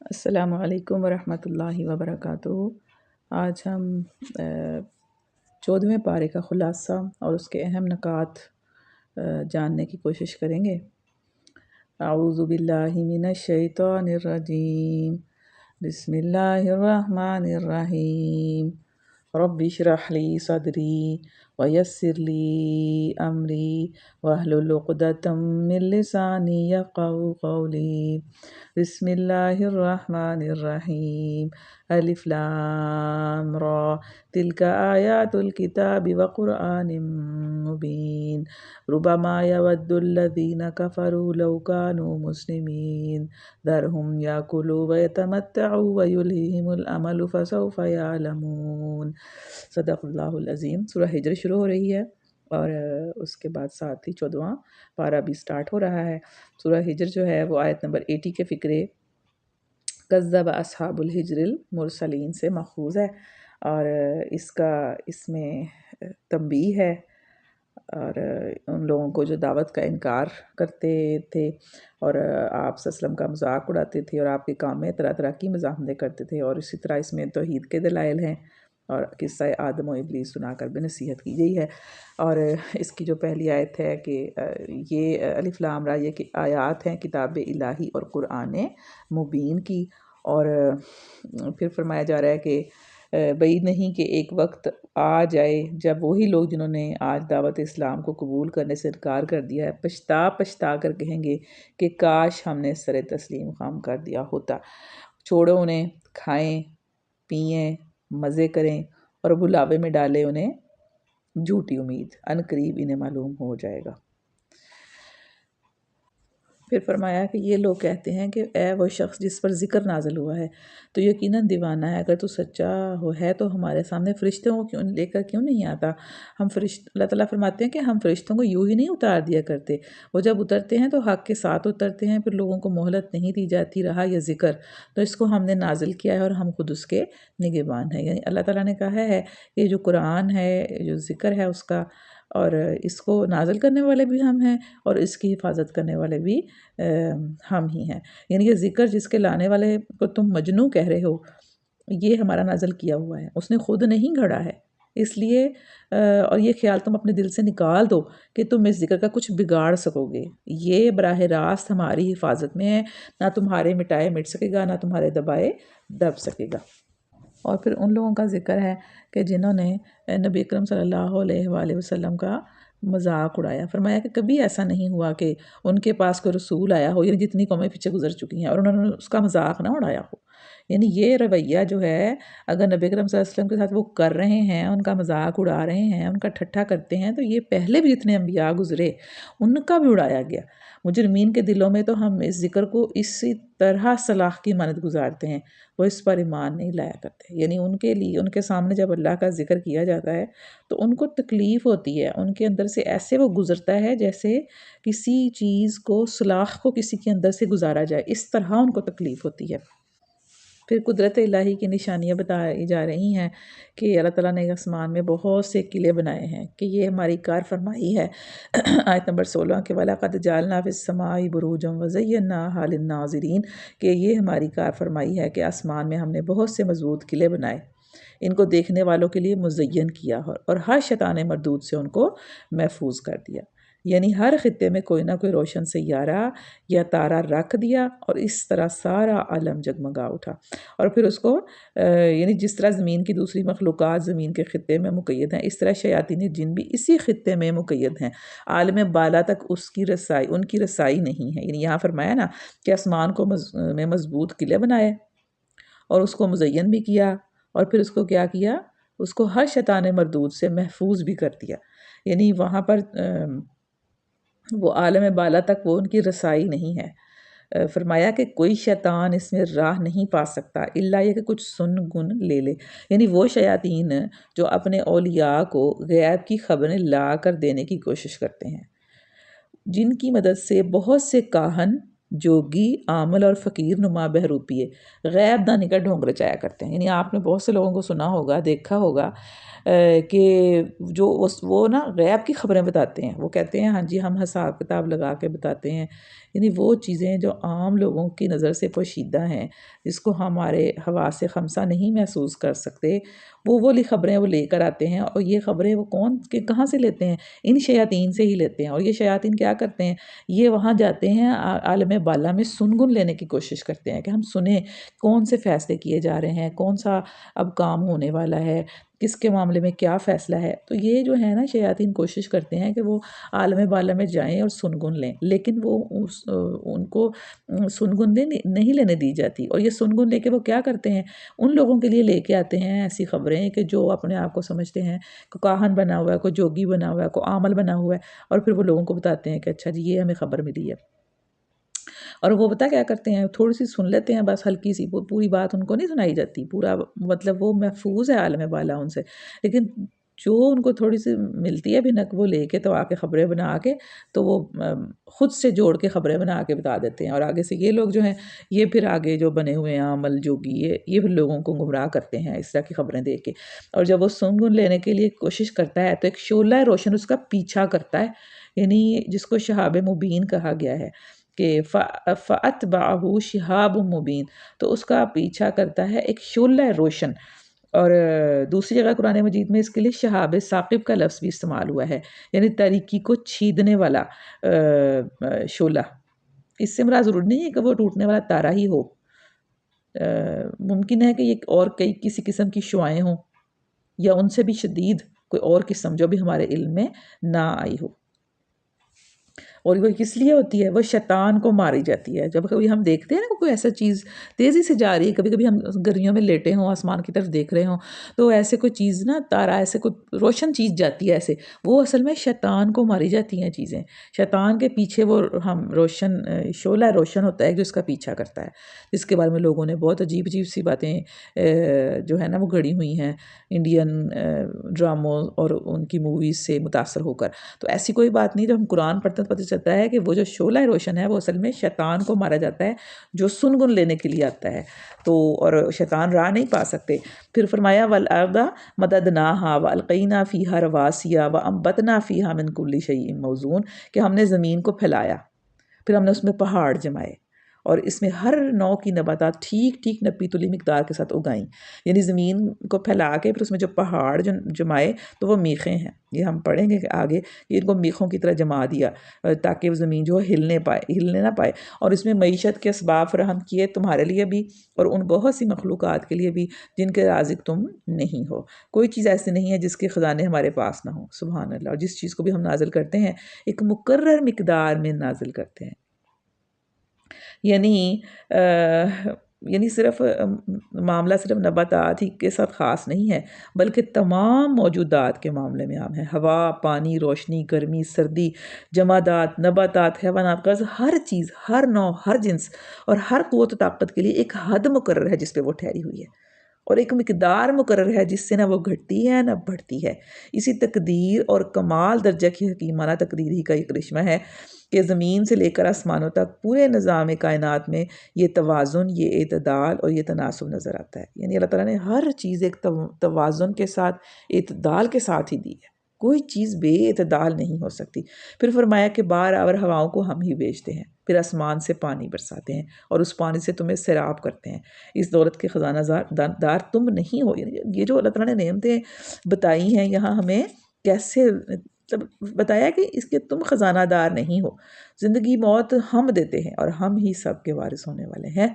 السلام علیکم ورحمۃ اللہ وبرکاتہ۔ آج ہم 14ویں پارے کا خلاصہ اور اس کے اہم نکات جاننے کی کوشش کریں گے۔ اعوذ باللہ من الشیطان الرجیم، بسم اللہ الرحمن الرحیم۔ رب اشرح لی صدری ویسر لی امری واحلل عقدۃ من لسانی یفقہوا قولی۔ بسم اللہ الرحمن الرحیم۔ الف لام را تلک آیات الکتاب وقرآن مبین ربما یود الذین کفروا لو کانوا مسلمین ذرہم یاکلوا ویتمتعوا ویلہہم الامل فسوف یعلمون۔ صدق اللہ العظیم۔ سورہ ہجر شروع ہو رہی ہے اور اس کے بعد ساتھ ہی 14واں پارہ بھی سٹارٹ ہو رہا ہے۔ سورہ ہجر جو ہے وہ آیت نمبر 80 کے فقرے کذب اصحاب الحجر المرسلین سے ماخوذ ہے، اور اس میں تنبیہ ہے اور ان لوگوں کو جو دعوت کا انکار کرتے تھے اور آپ صلی اللہ علیہ وسلم کا مذاق اڑاتے تھے اور آپ کے کام میں طرح طرح کی مزاحمتیں کرتے تھے، اور اسی طرح اس میں توحید کے دلائل ہیں اور قصہ آدم و ابلیس سنا کر بھی نصیحت کی گئی ہے۔ اور اس کی جو پہلی آیت ہے کہ یہ الف لام را، یہ کہ آیات ہیں کتاب الہی اور قرآن مبین کی، اور پھر فرمایا جا رہا ہے کہ بعید نہیں کہ ایک وقت آ جائے جب وہی لوگ جنہوں نے آج دعوت اسلام کو قبول کرنے سے انکار کر دیا ہے پچھتا کر کہیں گے کہ کاش ہم نے سر تسلیم خام کر دیا ہوتا۔ چھوڑو انہیں، کھائیں پئیں مزے کریں اور بھلاوے میں ڈالے انہیں جھوٹی امید، ان قریب انہیں معلوم ہو جائے گا۔ پھر فرمایا کہ یہ لوگ کہتے ہیں کہ اے وہ شخص جس پر ذکر نازل ہوا ہے تو یقیناً دیوانہ ہے، اگر تو سچا ہے تو ہمارے سامنے فرشتوں کو کیوں لے کر کیوں نہیں آتا؟ اللہ تعالیٰ فرماتے ہیں کہ ہم فرشتوں کو یوں ہی نہیں اتار دیا کرتے، وہ جب اترتے ہیں تو حق کے ساتھ اترتے ہیں، پھر لوگوں کو مہلت نہیں دی جاتی رہا یہ ذکر، تو اس کو ہم نے نازل کیا ہے اور ہم خود اس کے نگہبان ہیں۔ یعنی اللہ تعالیٰ نے کہا ہے کہ جو قرآن ہے، جو ذکر ہے اس کا، اور اس کو نازل کرنے والے بھی ہم ہیں اور اس کی حفاظت کرنے والے بھی ہم ہی ہیں۔ یعنی یہ ذکر جس کے لانے والے کو تم مجنوں کہہ رہے ہو، یہ ہمارا نازل کیا ہوا ہے، اس نے خود نہیں گھڑا ہے، اس لیے اور یہ خیال تم اپنے دل سے نکال دو کہ تم اس ذکر کا کچھ بگاڑ سکو گے۔ یہ براہ راست ہماری حفاظت میں ہے، نہ تمہارے مٹائے مٹ سکے گا، نہ تمہارے دبائے دب سکے گا۔ اور پھر ان لوگوں کا ذکر ہے کہ جنہوں نے نبی اکرم صلی اللہ علیہ وآلہ وسلم کا مذاق اڑایا۔ فرمایا کہ کبھی ایسا نہیں ہوا کہ ان کے پاس کوئی رسول آیا ہو، یعنی جتنی قومیں پیچھے گزر چکی ہیں، اور انہوں نے اس کا مذاق نہ اڑایا ہو۔ یعنی یہ رویہ جو ہے، اگر نبی اکرم صلی اللہ علیہ وسلم کے ساتھ وہ کر رہے ہیں، ان کا مذاق اڑا رہے ہیں، ان کا ٹھٹھا کرتے ہیں، تو یہ پہلے بھی جتنے انبیاء گزرے ان کا بھی اڑایا گیا۔ مجرمین کے دلوں میں تو ہم اس ذکر کو اسی طرح صلاح کی مانند گزارتے ہیں، وہ اس پر ایمان نہیں لایا کرتے۔ یعنی ان کے لیے، ان کے سامنے جب اللہ کا ذکر کیا جاتا ہے تو ان کو تکلیف ہوتی ہے، ان کے اندر سے ایسے وہ گزرتا ہے جیسے کسی چیز کو، صلاح کو کسی کے اندر سے گزارا جائے، اس طرح ان کو تکلیف ہوتی ہے۔ پھر قدرت الہی کی نشانیاں بتائی جا رہی ہیں کہ اللہ تعالیٰ نے آسمان میں بہت سے قلعے بنائے ہیں کہ یہ ہماری کار فرمائی ہے۔ آیت نمبر 16 کہ وَلَقَدْ جَعَلْنَا فِي السَّمَاءِ بُرُوجًا وَزَيَّنَّاهَا لِلنَّاظِرِينَ کہ یہ ہماری کار فرمائی ہے کہ آسمان میں ہم نے بہت سے مضبوط قلعے بنائے، ان کو دیکھنے والوں کے لیے مزین کیا اور ہر شیطان مردود سے ان کو محفوظ کر دیا۔ یعنی ہر خطے میں کوئی نہ کوئی روشن سیارہ یا تارہ رکھ دیا اور اس طرح سارا عالم جگمگا اٹھا۔ اور پھر اس کو یعنی جس طرح زمین کی دوسری مخلوقات زمین کے خطے میں مقید ہیں، اس طرح شیاطین جن بھی اسی خطے میں مقید ہیں، عالم بالا تک ان کی رسائی نہیں ہے۔ یعنی یہاں فرمایا نا کہ آسمان کو میں مضبوط قلعے بنائے اور اس کو مزین بھی کیا، اور پھر اس کو کیا کیا، اس کو ہر شیطان مردود سے محفوظ بھی کر دیا۔ یعنی وہاں پر وہ عالم بالا تک وہ ان کی رسائی نہیں ہے۔ فرمایا کہ کوئی شیطان اس میں راہ نہیں پا سکتا الا یہ کہ کچھ سن گن لے لے۔ یعنی وہ شیاطین جو اپنے اولیاء کو غیب کی خبریں لا کر دینے کی کوشش کرتے ہیں، جن کی مدد سے بہت سے کاہن، جوگی، عامل اور فقیر نما بہروپیے غیب دانی کا ڈھونگ رچایا کرتے ہیں۔ یعنی آپ نے بہت سے لوگوں کو سنا ہوگا، دیکھا ہوگا کہ جو وہ نا غیب کی خبریں بتاتے ہیں، وہ کہتے ہیں ہاں جی ہم حساب کتاب لگا کے بتاتے ہیں یعنی وہ چیزیں جو عام لوگوں کی نظر سے پوشیدہ ہیں، جس کو ہمارے حواس خمسہ نہیں محسوس کر سکتے، وہ والی خبریں وہ لے کر آتے ہیں، اور یہ خبریں وہ کہاں سے لیتے ہیں؟ ان شیاطین سے ہی لیتے ہیں۔ اور یہ شیاطین کیا کرتے ہیں؟ یہ وہاں جاتے ہیں، عالم بالا میں سنگن لینے کی کوشش کرتے ہیں کہ ہم سنیں کون سے فیصلے کیے جا رہے ہیں، کون سا اب کام ہونے والا ہے، کس کے معاملے میں کیا فیصلہ ہے۔ تو یہ جو ہے نا شیاطین کوشش کرتے ہیں کہ وہ عالم بالا میں جائیں اور سنگن لیں، لیکن وہ ان کو سنگن نہیں لینے دی جاتی، اور یہ سنگن لے کے وہ کیا کرتے ہیں؟ ان لوگوں کے لیے لے کے آتے ہیں ایسی خبریں کہ جو اپنے آپ کو سمجھتے ہیں کوئی کاہن بنا ہوا ہے، کوئی جوگی بنا ہوا ہے، کوئی عامل بنا ہوا ہے، اور پھر وہ لوگوں کو بتاتے ہیں کہ اچھا جی یہ ہمیں خبر ملی ہے۔ اور وہ پتہ کیا کرتے ہیں؟ تھوڑی سی سن لیتے ہیں، بس ہلکی سی، پوری بات ان کو نہیں سنائی جاتی، پورا مطلب وہ محفوظ ہے عالم بالا ان سے، لیکن جو ان کو تھوڑی سی ملتی ہے بھنک، وہ لے کے تو آ کے خبریں بنا کے تو وہ خود سے جوڑ کے خبریں بنا کے بتا دیتے ہیں، اور آگے سے یہ لوگ جو ہیں یہ پھر آگے جو بنے ہوئے ہیں عمل جوگی، یہ پھر لوگوں کو گمراہ کرتے ہیں اس طرح کی خبریں دے کے۔ اور جب وہ سنگن لینے کے لیے کوشش کرتا ہے تو ایک شعلہ روشن اس کا پیچھا کرتا ہے، یعنی جس کو شہاب مبین کہا گیا ہے کہ فَأَتْبَعَهُ شِهَابٌ مُبِينٌ، تو اس کا پیچھا کرتا ہے ایک شعلہ روشن۔ اور دوسری جگہ قرآن مجید میں اس کے لیے شہاب ثاقب کا لفظ بھی استعمال ہوا ہے، یعنی تاریکی کو چھیدنے والا شعلہ۔ اس سے مراد ضرور نہیں ہے کہ وہ ٹوٹنے والا تارا ہی ہو، ممکن ہے کہ یہ اور کسی قسم کی شعائیں ہوں، یا ان سے بھی شدید کوئی اور قسم جو بھی ہمارے علم میں نہ آئی ہو۔ اور وہ کس لیے ہوتی ہے؟ وہ شیطان کو ماری جاتی ہے۔ جب کبھی ہم دیکھتے ہیں نا کوئی ایسا چیز تیزی سے جا رہی ہے، کبھی کبھی ہم گرمیوں میں لیٹے ہوں آسمان کی طرف دیکھ رہے ہوں، تو ایسے کوئی چیز نا تارا، ایسے کوئی روشن چیز جاتی ہے ایسے، وہ اصل میں شیطان کو ماری جاتی ہیں چیزیں، شیطان کے پیچھے وہ ہم روشن شعلہ روشن ہوتا ہے جو اس کا پیچھا کرتا ہے، جس کے بارے میں لوگوں نے بہت عجیب عجیب سی باتیں جو ہے نا وہ گھڑی ہوئی ہیں انڈین ڈراموں اور ان کی موویز سے متاثر ہو کر۔ تو ایسی کوئی بات نہیں، جب ہم قرآن پڑھتے ہیں تو پتہ چلتا ہے کہ وہ جو شعلہ روشن ہے وہ اصل میں شیطان کو مارا جاتا ہے جو سنگن لینے کے لیے آتا ہے، تو اور شیطان راہ نہیں پا سکتے۔ پھر فرمایا وَالْأَرْضَ مَدَدْنَاهَا وَأَلْقَيْنَا فِيهَا رَوَاسِيَ وَأَنبَتْنَا فِيهَا مِن كُلِّ شَيْءٍ مَوْزُونٍ، کہ ہم نے زمین کو پھیلایا، پھر ہم نے اس میں پہاڑ جمائے، اور اس میں ہر نوع کی نباتات ٹھیک ٹھیک نپی تلی مقدار کے ساتھ اگائیں، یعنی زمین کو پھیلا کے پھر اس میں جو پہاڑ جمائے تو وہ میخیں ہیں، یہ ہم پڑھیں گے کہ آگے ان کو میخوں کی طرح جما دیا تاکہ وہ زمین جو ہلنے نہ پائے، اور اس میں معیشت کے اسباب فراہم کیے تمہارے لیے بھی اور ان بہت سی مخلوقات کے لیے بھی جن کے رازق تم نہیں ہو۔ کوئی چیز ایسی نہیں ہے جس کے خزانے ہمارے پاس نہ ہوں، سبحان اللہ۔ اور جس چیز کو بھی ہم نازل کرتے ہیں ایک مقرر مقدار میں نازل کرتے ہیں، یعنی صرف معاملہ صرف نباتات ہی کے ساتھ خاص نہیں ہے، بلکہ تمام موجودات کے معاملے میں عام ہے۔ ہوا، پانی، روشنی، گرمی، سردی، جمادات، نباتات، حیوانات، غرض ہر چیز، ہر نوع، ہر جنس اور ہر قوت و طاقت کے لیے ایک حد مقرر ہے جس پہ وہ ٹھہری ہوئی ہے، اور ایک مقدار مقرر ہے جس سے نہ وہ گھٹتی ہے نہ بڑھتی ہے۔ اسی تقدیر اور کمال درجہ کی حکیمانہ تقدیر ہی کا ایک کرشمہ ہے کہ زمین سے لے کر آسمانوں تک پورے نظام کائنات میں یہ توازن، یہ اعتدال اور یہ تناسب نظر آتا ہے۔ یعنی اللہ تعالیٰ نے ہر چیز ایک توازن کے ساتھ، اعتدال کے ساتھ ہی دی ہے، کوئی چیز بے اعتدال نہیں ہو سکتی۔ پھر فرمایا کہ بار آور ہواؤں کو ہم ہی بھیجتے ہیں، پھر آسمان سے پانی برساتے ہیں اور اس پانی سے تمہیں سیراب کرتے ہیں، اس دولت کے خزانہ دار تم نہیں ہو۔ یہ جو اللہ تعالیٰ نے نعمتیں بتائی ہیں یہاں ہمیں کیسے بتایا کہ اس کے تم خزانہ دار نہیں ہو، زندگی موت ہم دیتے ہیں اور ہم ہی سب کے وارث ہونے والے ہیں۔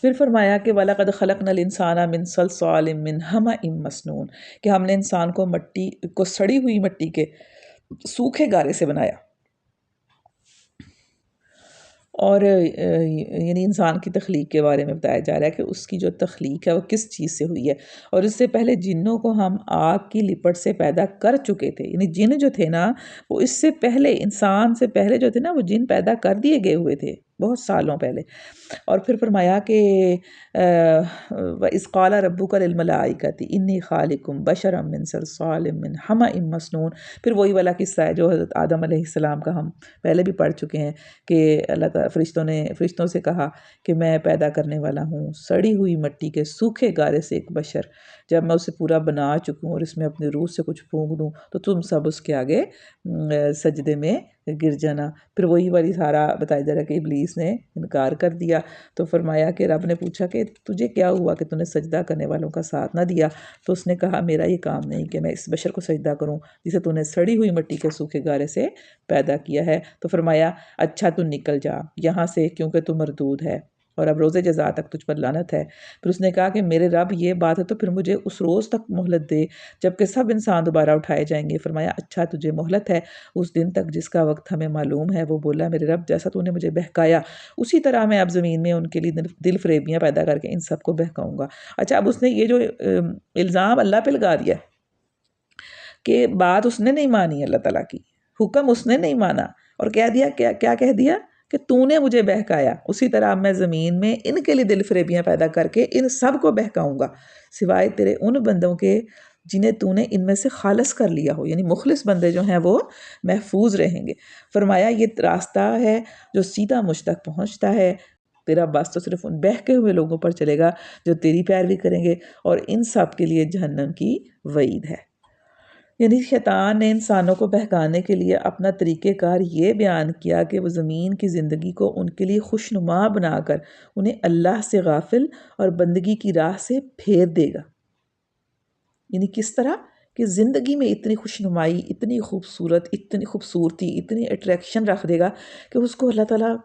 پھر فرمایا کہ وَلَقَدْ خَلَقْنَا الْإِنسَانَ مِنْ صَلْصَالٍ مِّنْ حَمَإٍ مَّسْنُونٍ، کہ ہم نے انسان کو سڑی ہوئی مٹی کے سوکھے گارے سے بنایا۔ اور یعنی انسان کی تخلیق کے بارے میں بتایا جا رہا ہے کہ اس کی جو تخلیق ہے وہ کس چیز سے ہوئی ہے، اور اس سے پہلے جنوں کو ہم آگ کی لپٹ سے پیدا کر چکے تھے، یعنی جن جو تھے نا وہ اس سے پہلے، انسان سے پہلے جو تھے نا وہ جن پیدا کر دیے گئے ہوئے تھے بہت سالوں پہلے۔ اور پھر فرمایا کہ وَإِذْ قَالَ رَبُّكَ لِلْمَلَائِكَةِ إِنِّي خَالِقٌ بَشَرًا مِّن صَلْصَالٍ مِّن حَمَإٍ مَّسْنُونٍ۔ پھر وہی والا قصہ ہے جو حضرت آدم علیہ السلام کا ہم پہلے بھی پڑھ چکے ہیں کہ اللہ تعالیٰ فرشتوں سے کہا کہ میں پیدا کرنے والا ہوں سڑی ہوئی مٹی کے سوکھے گارے سے ایک بشر، جب میں اسے پورا بنا چکوں اور اس میں اپنی روح سے کچھ پھونک دوں تو تم سب اس کے آگے سجدے میں گر جانا۔ پھر وہی والی سارا بتایا جا رہا ہے کہ ابلیس نے انکار کر دیا، تو فرمایا کہ رب نے پوچھا کہ تجھے کیا ہوا کہ تو نے سجدہ کرنے والوں کا ساتھ نہ دیا؟ تو اس نے کہا میرا یہ کام نہیں کہ میں اس بشر کو سجدہ کروں جسے تو نے سڑی ہوئی مٹی کے سوکھے گارے سے پیدا کیا ہے۔ تو فرمایا اچھا تو نکل جا یہاں سے کیونکہ تو مردود ہے اور اب روز جزا تک تجھ پر لعنت ہے۔ پھر اس نے کہا کہ میرے رب یہ بات ہے تو پھر مجھے اس روز تک مہلت دے جبکہ سب انسان دوبارہ اٹھائے جائیں گے۔ فرمایا اچھا تجھے مہلت ہے اس دن تک جس کا وقت ہمیں معلوم ہے۔ وہ بولا میرے رب جیسا تو نے مجھے بہکایا اسی طرح میں اب زمین میں ان کے لیے دل فریبیاں پیدا کر کے ان سب کو بہکاؤں گا۔ اچھا اب اس نے یہ جو الزام اللہ پہ لگا دیا کہ بات اس نے نہیں مانی، اللہ تعالیٰ کی حکم اس نے نہیں مانا، اور کہہ دیا کیا کہہ دیا کہ تو نے مجھے بہکایا اسی طرح میں زمین میں ان کے لیے دل فریبیاں پیدا کر کے ان سب کو بہکاؤں گا سوائے تیرے ان بندوں کے جنہیں تو نے ان میں سے خالص کر لیا ہو، یعنی مخلص بندے جو ہیں وہ محفوظ رہیں گے۔ فرمایا یہ راستہ ہے جو سیدھا مجھ تک پہنچتا ہے، تیرا بس تو صرف ان بہکے ہوئے لوگوں پر چلے گا جو تیری پیروی کریں گے، اور ان سب کے لیے جہنم کی وعید ہے۔ یعنی شیطان نے انسانوں کو بہکانے کے لیے اپنا طریقہ کار یہ بیان کیا کہ وہ زمین کی زندگی کو ان کے لیے خوشنما بنا کر انہیں اللہ سے غافل اور بندگی کی راہ سے پھیر دے گا۔ یعنی کس طرح کہ زندگی میں اتنی خوشنمائی، اتنی خوبصورت، اتنی خوبصورتی، اتنی اٹریکشن رکھ دے گا کہ اس کو اللہ تعالیٰ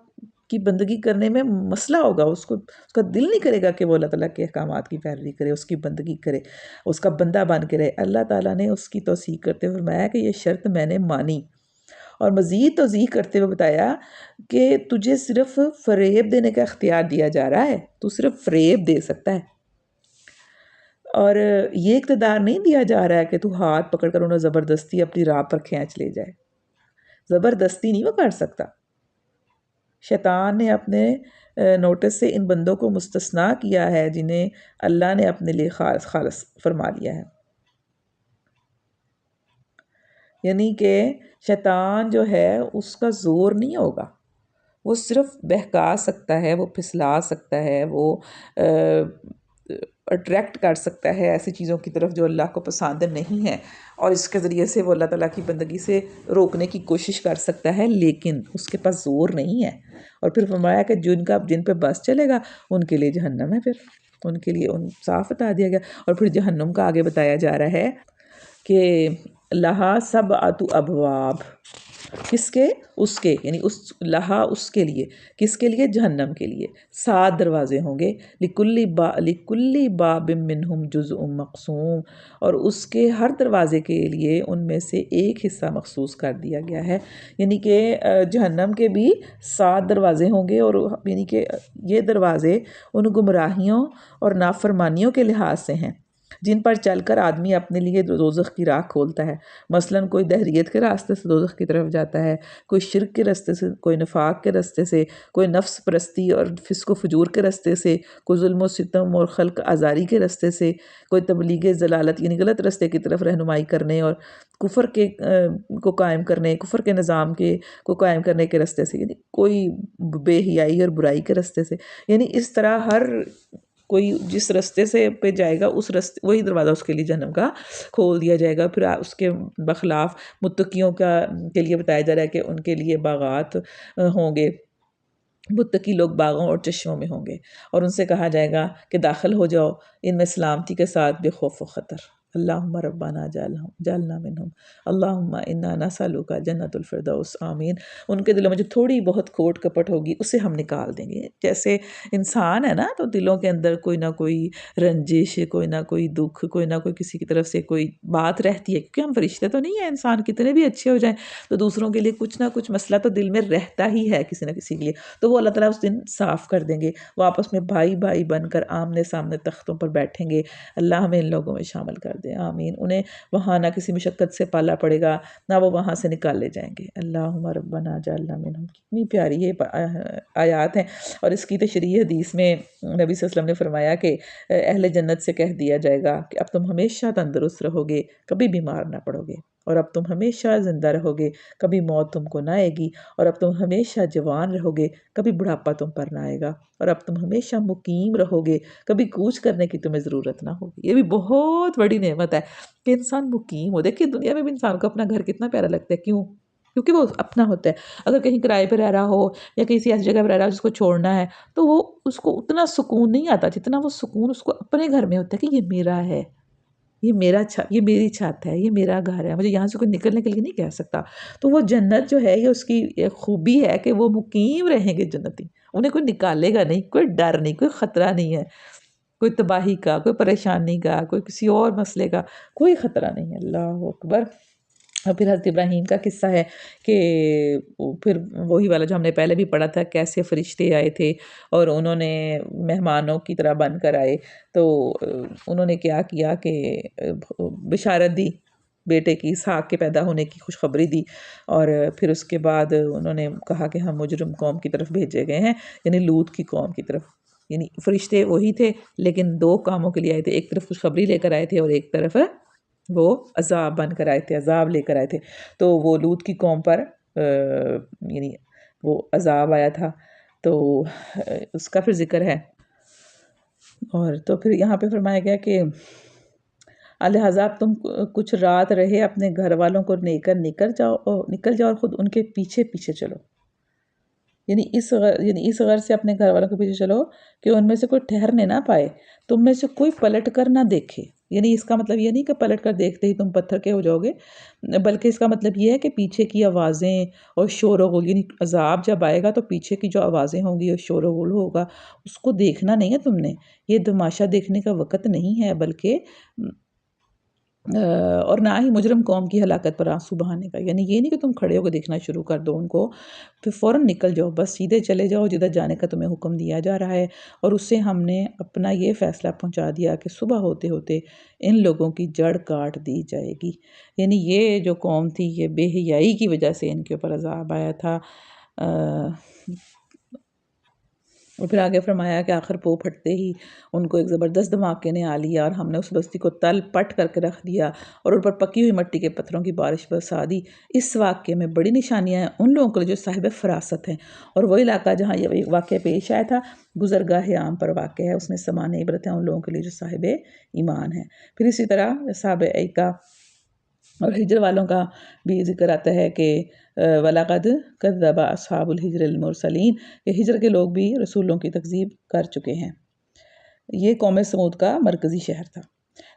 کی بندگی کرنے میں مسئلہ ہوگا، اس کا دل نہیں کرے گا کہ وہ اللہ تعالیٰ کے احکامات کی پیروی کرے، اس کی بندگی کرے، اس کا بندہ بن کے رہے۔ اللہ تعالیٰ نے اس کی توثیق کرتے ہوئے فرمایا کہ یہ شرط میں نے مانی، اور مزید توضیح کرتے ہوئے بتایا کہ تجھے صرف فریب دینے کا اختیار دیا جا رہا ہے، تو صرف فریب دے سکتا ہے، اور یہ اقتدار نہیں دیا جا رہا ہے کہ تو ہاتھ پکڑ کر انہیں زبردستی اپنی راہ پر کھینچ لے جائے۔ زبردستی نہیں وہ کر سکتا۔ شیطان نے اپنے نوٹس سے ان بندوں کو مستثنیٰ کیا ہے جنہیں اللہ نے اپنے لیے خالص فرما لیا ہے۔ یعنی کہ شیطان جو ہے اس کا زور نہیں ہوگا، وہ صرف بہکا سکتا ہے، وہ پھسلا سکتا ہے، وہ اٹریکٹ کر سکتا ہے ایسی چیزوں کی طرف جو اللہ کو پسند نہیں ہے، اور اس کے ذریعے سے وہ اللہ تعالیٰ کی بندگی سے روکنے کی کوشش کر سکتا ہے، لیکن اس کے پاس زور نہیں ہے۔ اور پھر فرمایا کہ جن پہ بس چلے گا ان کے لیے جہنم ہے، پھر ان کے لیے صاف بتا دیا گیا۔ اور پھر جہنم کا آگے بتایا جا رہا ہے کہ لہا سبعۃ ابواب، کس کے؟ اس کے، یعنی لہا اس کے لیے، کس کے لیے؟ جہنم کے لیے 7 دروازے ہوں گے، لکل باب منہم جزء مقسوم، اور اس کے ہر دروازے کے لیے ان میں سے ایک حصہ مخصوص کر دیا گیا ہے۔ یعنی کہ جہنم کے بھی 7 دروازے ہوں گے، اور یعنی کہ یہ دروازے ان گمراہیوں اور نافرمانیوں کے لحاظ سے ہیں جن پر چل کر آدمی اپنے لیے دوزخ کی راہ کھولتا ہے۔ مثلا کوئی دہریت کے راستے سے دوزخ کی طرف جاتا ہے، کوئی شرک کے راستے سے، کوئی نفاق کے راستے سے، کوئی نفس پرستی اور فسق و فجور کے راستے سے، کوئی ظلم و ستم اور خلق آزاری کے راستے سے، کوئی تبلیغ ضلالت یعنی غلط راستے کی طرف رہنمائی کرنے اور کفر کو قائم کرنے، کفر کے نظام کو قائم کرنے کے راستے سے، یعنی کوئی بے حیائی اور برائی کے راستے سے، یعنی اس طرح ہر کوئی جس راستے سے پہ جائے گا اس راستے وہی دروازہ اس کے لیے جہنم کا کھول دیا جائے گا۔ پھر اس کے بخلاف متقیوں کے لیے بتایا جا رہا ہے کہ ان کے لیے باغات ہوں گے، متقی لوگ باغوں اور چشموں میں ہوں گے، اور ان سے کہا جائے گا کہ داخل ہو جاؤ ان میں سلامتی کے ساتھ بے خوف و خطر۔ اللہم ربنا جعلنا منہم، اللہم انا نسألک جنت الفردوس، آمین۔ ان کے دلوں میں جو تھوڑی بہت کھوٹ کپٹ ہوگی اسے ہم نکال دیں گے۔ جیسے انسان ہے نا، تو دلوں کے اندر کوئی نہ کوئی رنجش، کوئی نہ کوئی دکھ، کوئی نہ کوئی کسی کی طرف سے کوئی بات رہتی ہے، کیونکہ ہم فرشتے تو نہیں ہیں، انسان کتنے بھی اچھے ہو جائیں تو دوسروں کے لیے کچھ نہ کچھ مسئلہ تو دل میں رہتا ہی ہے کسی نہ کسی کے لیے، تو وہ اللہ تعالیٰ اس دن صاف کر دیں گے، وہ آپس میں بھائی بھائی بن کر آمنے سامنے تختوں پر بیٹھیں گے۔ اللہ ہمیں ان لوگوں میں شامل کر دے، آمین۔ انہیں وہاں نہ کسی مشقت سے پالا پڑے گا، نہ وہ وہاں سے نکالے جائیں گے۔ اللہم ربنا جعلنا منہم، کتنی پیاری یہ آیات ہیں۔ اور اس کی تشریح حدیث میں نبی صلی اللہ علیہ وسلم نے فرمایا کہ اہل جنت سے کہہ دیا جائے گا کہ اب تم ہمیشہ تندرست رہو گے، کبھی بیمار نہ پڑو گے، اور اب تم ہمیشہ زندہ رہو گے، کبھی موت تم کو نہ آئے گی، اور اب تم ہمیشہ جوان رہو گے، کبھی بڑھاپا تم پر نہ آئے گا، اور اب تم ہمیشہ مقیم رہو گے، کبھی کوچ کرنے کی تمہیں ضرورت نہ ہوگی۔ یہ بھی بہت بڑی نعمت ہے کہ انسان مقیم ہو۔ دیکھیے دنیا میں بھی انسان کو اپنا گھر کتنا پیارا لگتا ہے، کیوں؟ کیونکہ وہ اپنا ہوتا ہے. اگر کہیں کرائے پہ رہ رہا ہو یا کسی ایسی جگہ پہ رہ رہا ہو جس کو چھوڑنا ہے، تو وہ اس کو اتنا سکون نہیں آتا جتنا وہ سکون اس کو اپنے گھر میں ہوتا ہے کہ یہ میرا ہے، یہ میری چھت ہے، یہ میرا گھر ہے، مجھے یہاں سے کوئی نکلنے کے لیے نہیں کہہ سکتا. تو وہ جنت جو ہے یہ اس کی ایک خوبی ہے کہ وہ مقیم رہیں گے جنتی، انہیں کوئی نکالے گا نہیں، کوئی ڈر نہیں، کوئی خطرہ نہیں ہے، کوئی تباہی کا، کوئی پریشانی کا، کوئی کسی اور مسئلے کا کوئی خطرہ نہیں ہے. اللہ اکبر. اور پھر حضرت ابراہیم کا قصہ ہے کہ پھر وہی والا جو ہم نے پہلے بھی پڑھا تھا، کیسے فرشتے آئے تھے اور انہوں نے مہمانوں کی طرح بن کر آئے. تو انہوں نے کیا کیا کہ بشارت دی بیٹے کی، اسحاق کے پیدا ہونے کی خوشخبری دی، اور پھر اس کے بعد انہوں نے کہا کہ ہم مجرم قوم کی طرف بھیجے گئے ہیں، یعنی لوط کی قوم کی طرف. یعنی فرشتے وہی تھے لیکن دو کاموں کے لیے آئے تھے، ایک طرف خوشخبری لے کر آئے تھے اور ایک طرف وہ عذاب بن کر آئے تھے، عذاب لے کر آئے تھے. تو وہ لوط کی قوم پر یعنی وہ عذاب آیا تھا، تو اس کا پھر ذکر ہے. اور تو پھر یہاں پہ فرمایا گیا کہ لہٰذا تم کچھ رات رہے اپنے گھر والوں کو لے کر نکل جاؤ اور خود ان کے پیچھے پیچھے چلو. یعنی اس غرض سے اپنے گھر والوں کے پیچھے چلو کہ ان میں سے کوئی ٹھہرنے نہ پائے، تم میں سے کوئی پلٹ کر نہ دیکھے. یعنی اس کا مطلب یہ نہیں کہ پلٹ کر دیکھتے ہی تم پتھر کے ہو جاؤ گے، بلکہ اس کا مطلب یہ ہے کہ پیچھے کی آوازیں اور شور و غل، یعنی عذاب جب آئے گا تو پیچھے کی جو آوازیں ہوں گی اور شور و غل ہوگا اس کو دیکھنا نہیں ہے تم نے. یہ تماشا دیکھنے کا وقت نہیں ہے، بلکہ اور نہ ہی مجرم قوم کی ہلاکت پر آنسو بہانے کا. یعنی یہ نہیں کہ تم کھڑے ہو کے دیکھنا شروع کر دو ان کو، پھر فوراً نکل جاؤ، بس سیدھے چلے جاؤ جدھر جانے کا تمہیں حکم دیا جا رہا ہے. اور اس سے ہم نے اپنا یہ فیصلہ پہنچا دیا کہ صبح ہوتے ہوتے ان لوگوں کی جڑ کاٹ دی جائے گی. یعنی یہ جو قوم تھی یہ بے حیائی کی وجہ سے ان کے اوپر عذاب آیا تھا. اور پھر آگے فرمایا کہ آخر پو پھٹتے ہی ان کو ایک زبردست دھماکے نے آ لیا اور ہم نے اس بستی کو تل پٹ کر کے رکھ دیا اور ان پر پکی ہوئی مٹی کے پتھروں کی بارش برسا دی. اس واقعے میں بڑی نشانیاں ہیں ان لوگوں کے لیے جو صاحب فراست ہیں، اور وہ علاقہ جہاں یہ واقعہ پیش آیا تھا گزرگاہ عام پر واقع ہے، اس میں سامان عبرت ہے ان لوگوں کے لیے جو صاحب ایمان ہیں. پھر اسی طرح صاحب ایکا اور ہجر والوں کا بھی ذکر آتا ہے کہ وَلَقَدْ كَذَّبَ أَصْحَابُ الْحِجْرِ الْمُرْسَلِينَ، کہ ہجر کے لوگ بھی رسولوں کی تکذیب کر چکے ہیں. یہ قوم سمود کا مرکزی شہر تھا.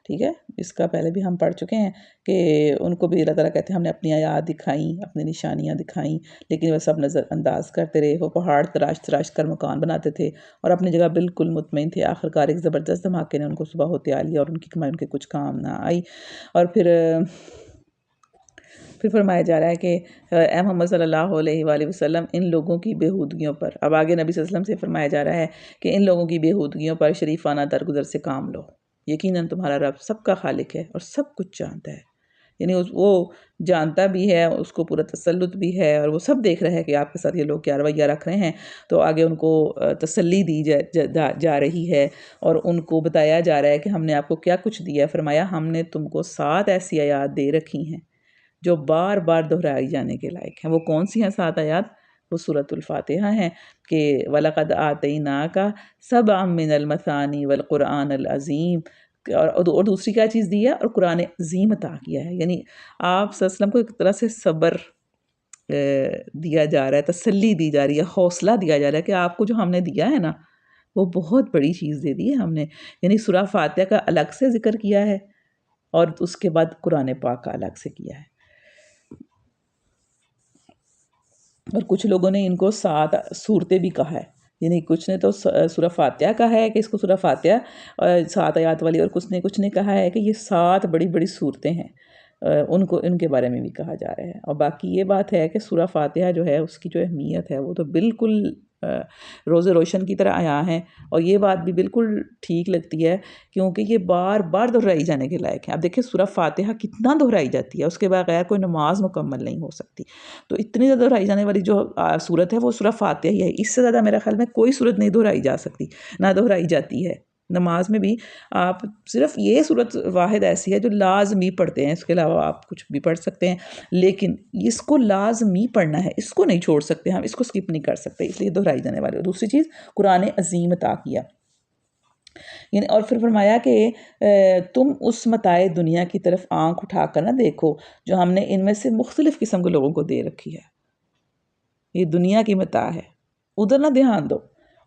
ٹھیک ہے، اس کا پہلے بھی ہم پڑھ چکے ہیں کہ ان کو بھی اللہ تعالیٰ کہتے ہیں ہم نے اپنی آیات دکھائیں، اپنی نشانیاں دکھائیں، لیکن وہ سب نظر انداز کرتے رہے. وہ پہاڑ تراش تراش کر مکان بناتے تھے اور اپنی جگہ بالکل مطمئن تھے. آخرکار ایک زبردست دھماکے نے ان کو صبح ہوتے آ لیا اور ان کی کمائی ان کے کچھ کام نہ آئی. اور پھر فرمایا جا رہا ہے کہ اے محمد صلی اللہ علیہ وآلہ وسلم ان لوگوں کی بےہودگیوں پر، اب آگے نبی صلی اللہ علیہ وسلم سے فرمایا جا رہا ہے کہ ان لوگوں کی بےہودگیوں پر شریفانہ درگزر سے کام لو، یقیناً تمہارا رب سب کا خالق ہے اور سب کچھ جانتا ہے. یعنی وہ جانتا بھی ہے، اس کو پورا تسلط بھی ہے، اور وہ سب دیکھ رہا ہے کہ آپ کے ساتھ یہ لوگ کیا رویہ رکھ رہے ہیں. تو آگے ان کو تسلی دی جا رہی ہے اور ان کو بتایا جا رہا ہے کہ ہم نے آپ کو کیا کچھ دیا. فرمایا ہم نے تم کو 7 ایسی آیات دے رکھی ہیں جو بار بار دہرائی جانے کے لائق ہیں. وہ کون سی ہیں 7 آیات؟ وہ سورۃ الفاتحہ ہیں کہ وَلَقَدْ آتَيْنَاكَ سَبْعًا مِّنَ الْمَثَانِي وَالْقُرْآنَ الْعَظِيمِ، اور دوسری کیا چیز دی ہے؟ اور قرآن عظیم عطا کیا ہے. یعنی آپ صلی اللہ علیہ وسلم کو ایک طرح سے صبر دیا جا رہا ہے، تسلی دی جا رہی ہے، حوصلہ دیا جا رہا ہے کہ آپ کو جو ہم نے دیا ہے نا وہ بہت بڑی چیز دے دی ہے ہم نے. یعنی سورہ فاتحہ کا الگ سے ذکر کیا ہے اور اس کے بعد قرآن پاک کا الگ سے کیا ہے. اور کچھ لوگوں نے ان کو 7 صورتیں بھی کہا ہے. یعنی کچھ نے تو سورہ فاتحہ کہا ہے کہ اس کو سورہ فاتحہ 7 آیات والی، اور کچھ نے کہا ہے کہ یہ 7 بڑی بڑی صورتیں ہیں، ان کے بارے میں بھی کہا جا رہا ہے. اور باقی یہ بات ہے کہ سورہ فاتحہ جو ہے اس کی جو اہمیت ہے وہ تو بالکل روز روشن کی طرح آیا ہے. اور یہ بات بھی بالکل ٹھیک لگتی ہے کیونکہ یہ بار بار دہرائی جانے کے لائق ہے. اب دیکھیں سورہ فاتحہ کتنا دہرائی جاتی ہے، اس کے بغیر کوئی نماز مکمل نہیں ہو سکتی. تو اتنی زیادہ دہرائی جانے والی جو صورت ہے وہ سورہ فاتحہ ہی ہے. اس سے زیادہ میرا خیال میں کوئی صورت نہیں دہرائی جا سکتی، نہ دہرائی جاتی ہے. نماز میں بھی آپ صرف یہ صورت واحد ایسی ہے جو لازمی پڑھتے ہیں، اس کے علاوہ آپ کچھ بھی پڑھ سکتے ہیں، لیکن اس کو لازمی پڑھنا ہے، اس کو نہیں چھوڑ سکتے، ہم اس کو سکپ نہیں کر سکتے، اس لیے دہرائی جانے والے. دوسری چیز قرآن عظیم عطا کیا. یعنی اور پھر فرمایا کہ تم اس متاع دنیا کی طرف آنکھ اٹھا کر نہ دیکھو جو ہم نے ان میں سے مختلف قسم کے لوگوں کو دے رکھی ہے، یہ دنیا کی متاع ہے، ادھر نہ دھیان دو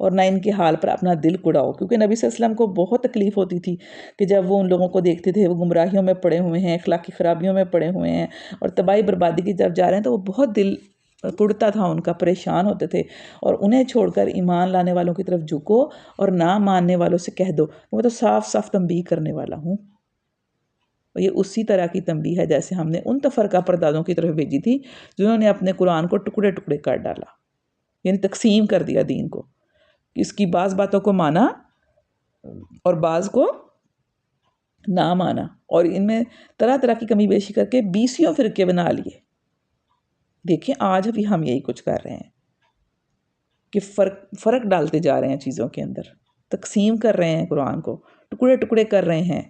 اور نہ ان کے حال پر اپنا دل کڑاؤ، کیونکہ نبی صلی اللہ علیہ وسلم کو بہت تکلیف ہوتی تھی کہ جب وہ ان لوگوں کو دیکھتے تھے وہ گمراہیوں میں پڑے ہوئے ہیں، اخلاقی خرابیوں میں پڑے ہوئے ہیں اور تباہی بربادی کی طرف جا رہے ہیں، تو وہ بہت دل کڑتا تھا ان کا، پریشان ہوتے تھے، اور انہیں چھوڑ کر ایمان لانے والوں کی طرف جھکو اور نہ ماننے والوں سے کہہ دو کہ میں تو صاف صاف تنبیہ کرنے والا ہوں۔ اور یہ اسی طرح کی تنبیہ ہے جیسے ہم نے ان تفرقہ پردازوں کی طرف بھیجی تھی جنہوں نے اپنے قرآن کو ٹکڑے ٹکڑے کر ڈالا، یعنی تقسیم کر دیا دین کو، اس کی بعض باتوں کو مانا اور بعض کو نہ مانا، اور ان میں طرح طرح کی کمی بیشی کر کے 20 فرقے بنا لیے۔ دیکھیں آج بھی ہم یہی کچھ کر رہے ہیں کہ فرق ڈالتے جا رہے ہیں چیزوں کے اندر، تقسیم کر رہے ہیں قرآن کو، ٹکڑے ٹکڑے کر رہے ہیں۔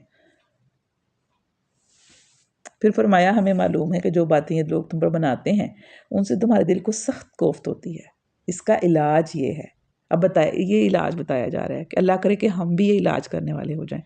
پھر فرمایا ہمیں معلوم ہے کہ جو باتیں یہ لوگ تم پر بناتے ہیں ان سے تمہارے دل کو سخت کوفت ہوتی ہے، اس کا علاج یہ ہے۔ اب یہ علاج بتایا جا رہا ہے کہ اللہ کرے کہ ہم بھی یہ علاج کرنے والے ہو جائیں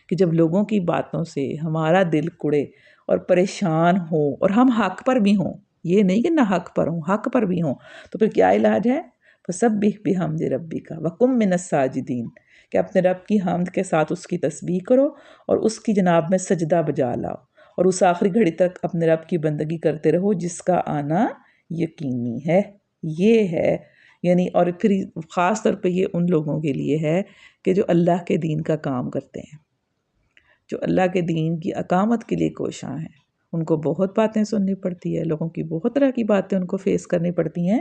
کہ جب لوگوں کی باتوں سے ہمارا دل کڑے اور پریشان ہو اور ہم حق پر بھی ہوں، یہ نہیں کہ نہ حق پر ہوں، حق پر بھی ہوں، تو پھر کیا علاج ہے؟ فَسَبِّحْ بِحَمْدِ رَبِّكَ وَكُن مِّنَ السَّاجِدِينَ، کہ اپنے رب کی حمد کے ساتھ اس کی تسبیح کرو اور اس کی جناب میں سجدہ بجا لاؤ، اور اس آخری گھڑی تک اپنے رب کی بندگی کرتے رہو جس کا آنا یقینی ہے۔ یہ ہے یعنی، اور پھر خاص طور پہ یہ ان لوگوں کے لیے ہے کہ جو اللہ کے دین کا کام کرتے ہیں، جو اللہ کے دین کی اقامت کے لیے کوشاں ہیں۔ ان کو بہت باتیں سننی پڑتی ہے، لوگوں کی بہت طرح کی باتیں ان کو فیس کرنی پڑتی ہیں۔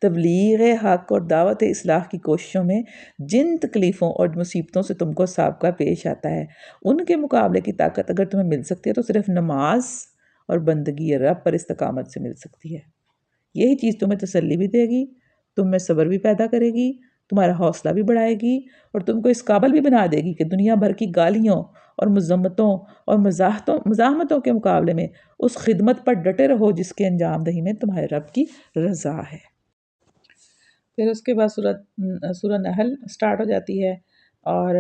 تبلیغ حق اور دعوت اصلاح کی کوششوں میں جن تکلیفوں اور مصیبتوں سے تم کو سابقہ پیش آتا ہے، ان کے مقابلے کی طاقت اگر تمہیں مل سکتی ہے تو صرف نماز اور بندگی رب پر استقامت سے مل سکتی ہے۔ یہی چیز تمہیں تسلی بھی دے گی، تم میں صبر بھی پیدا کرے گی، تمہارا حوصلہ بھی بڑھائے گی، اور تم کو اس قابل بھی بنا دے گی کہ دنیا بھر کی گالیوں اور مذمتوں اور مزاحمتوں کے مقابلے میں اس خدمت پر ڈٹے رہو جس کے انجام دہی میں تمہارے رب کی رضا ہے۔ پھر اس کے بعد سورہ نحل سٹارٹ ہو جاتی ہے، اور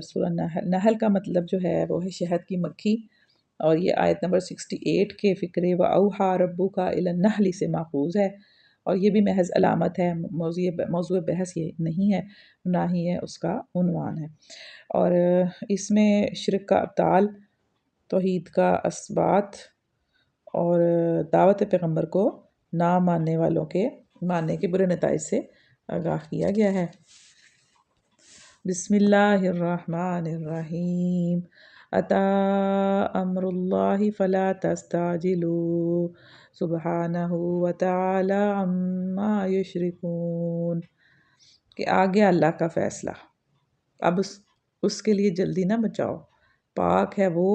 سورہ نحل کا مطلب جو ہے وہ ہے شہد کی مکھی، اور یہ آیت نمبر 68 کے فکرے وَأَوْحَىٰ رَبُّكَ إِلَى النَّحْلِ سے ماخوذ ہے، اور یہ بھی محض علامت ہے، موضوع بحث یہ نہیں ہے، نہ ہی ہے اس کا عنوان ہے۔ اور اس میں شرک کا ابطال، توحید کا اثبات، اور دعوت پیغمبر کو نہ ماننے والوں کے ماننے کے برے نتائج سے آگاہ کیا گیا ہے۔ بسم اللہ الرحمن الرحیم، اتی امر اللہ فلا تستعجلوا سبحانہ وتعالی عما یشرکون، کہ آ گیا اللہ کا فیصلہ، اب اس کے لیے جلدی نہ مچاؤ، پاک ہے وہ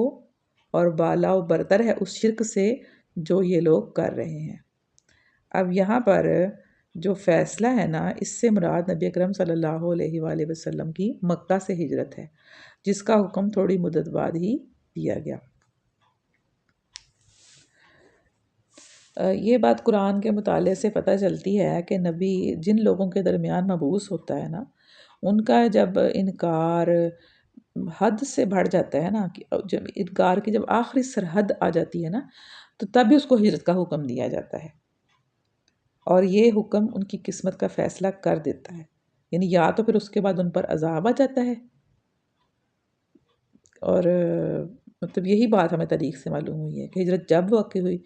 اور بالا و برتر ہے اس شرک سے جو یہ لوگ کر رہے ہیں۔ اب یہاں پر جو فیصلہ ہے نا، اس سے مراد نبی اکرم صلی اللہ علیہ وآلہ وسلم کی مکہ سے ہجرت ہے، جس کا حکم تھوڑی مدت بعد ہی دیا گیا۔ یہ بات قرآن کے مطالعے سے پتہ چلتی ہے کہ نبی جن لوگوں کے درمیان مبعوث ہوتا ہے نا، ان کا جب انکار حد سے بڑھ جاتا ہے نا، جب انکار کی جب آخری سرحد آ جاتی ہے نا، تو تب بھی اس کو ہجرت کا حکم دیا جاتا ہے، اور یہ حکم ان کی قسمت کا فیصلہ کر دیتا ہے، یعنی یا تو پھر اس کے بعد ان پر عذاب آ جاتا ہے، اور مطلب یہی بات ہمیں تاریخ سے معلوم ہوئی ہے کہ ہجرت جب واقع ہوئی،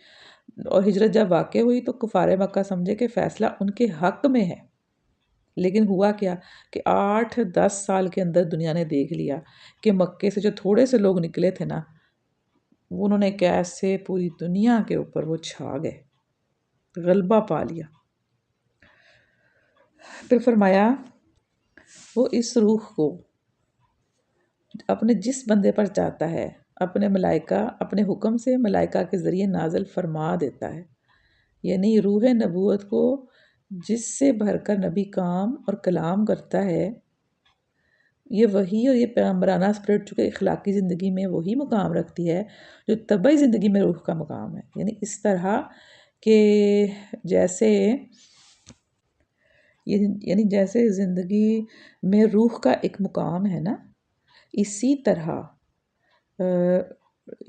اور ہجرت جب واقع ہوئی تو کفار مکہ سمجھے کہ فیصلہ ان کے حق میں ہے، لیکن ہوا کیا کہ 8-10 سال کے اندر دنیا نے دیکھ لیا کہ مکے سے جو تھوڑے سے لوگ نکلے تھے نا، انہوں نے کیسے پوری دنیا کے اوپر وہ چھا گئے، غلبہ پا لیا۔ پھر فرمایا وہ اس روح کو اپنے جس بندے پر چاہتا ہے اپنے حکم سے ملائکہ کے ذریعے نازل فرما دیتا ہے، یعنی روح نبوت کو جس سے بھر کر نبی کام اور کلام کرتا ہے، یہ وہی اور یہ پیغمبرانہ اسپرٹ چونکہ اخلاقی زندگی میں وہی مقام رکھتی ہے جو طبعی زندگی میں روح کا مقام ہے، یعنی اس طرح کہ جیسے زندگی میں روح کا ایک مقام ہے نا، اسی طرح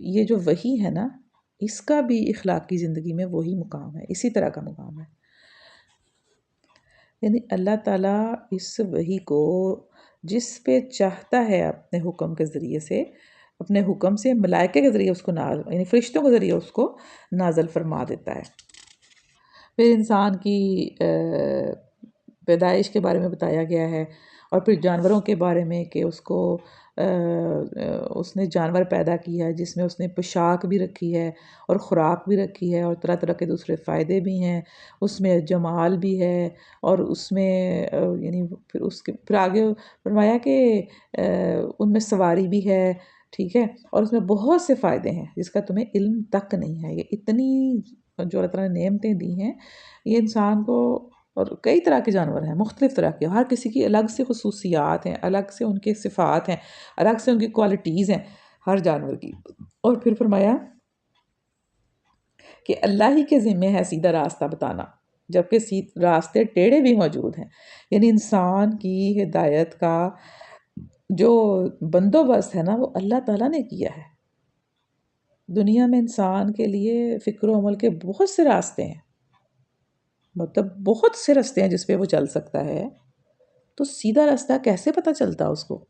یہ جو وحی ہے نا، اس کا بھی اخلاقی زندگی میں وہی مقام ہے، اسی طرح کا مقام ہے. یعنی اللہ تعالیٰ اس وحی کو جس پہ چاہتا ہے اپنے حکم کے ذریعے سے، اپنے حکم سے ملائکہ کے ذریعے اس کو یعنی فرشتوں کے ذریعے اس کو نازل فرما دیتا ہے. پھر انسان کی پیدائش کے بارے میں بتایا گیا ہے، اور پھر جانوروں کے بارے میں کہ اس نے جانور پیدا کیا ہے جس میں اس نے پوشاک بھی رکھی ہے اور خوراک بھی رکھی ہے اور طرح طرح کے دوسرے فائدے بھی ہیں، اس میں جمال بھی ہے، اور اس میں یعنی پھر آگے فرمایا کہ ان میں سواری بھی ہے، ٹھیک ہے، اور اس میں بہت سے فائدے ہیں جس کا تمہیں علم تک نہیں ہے. یہ اتنی جو اللہ تعالیٰ نے نعمتیں دی ہیں، یہ انسان کو، اور کئی طرح کے جانور ہیں مختلف طرح کے، ہر کسی کی الگ سے خصوصیات ہیں، الگ سے ان کے صفات ہیں، الگ سے ان کی کوالٹیز ہیں ہر جانور کی. اور پھر فرمایا کہ اللہ ہی کے ذمہ ہے سیدھا راستہ بتانا، جبکہ راستے ٹیڑھے بھی موجود ہیں. یعنی انسان کی ہدایت کا جو بندوبست ہے نا، وہ اللہ تعالیٰ نے کیا ہے. دنیا میں انسان کے لیے فکر و عمل کے بہت سے راستے ہیں، مطلب بہت سے راستے ہیں جس پہ وہ چل سکتا ہے. تو سیدھا راستہ کیسے پتہ چلتا اس کو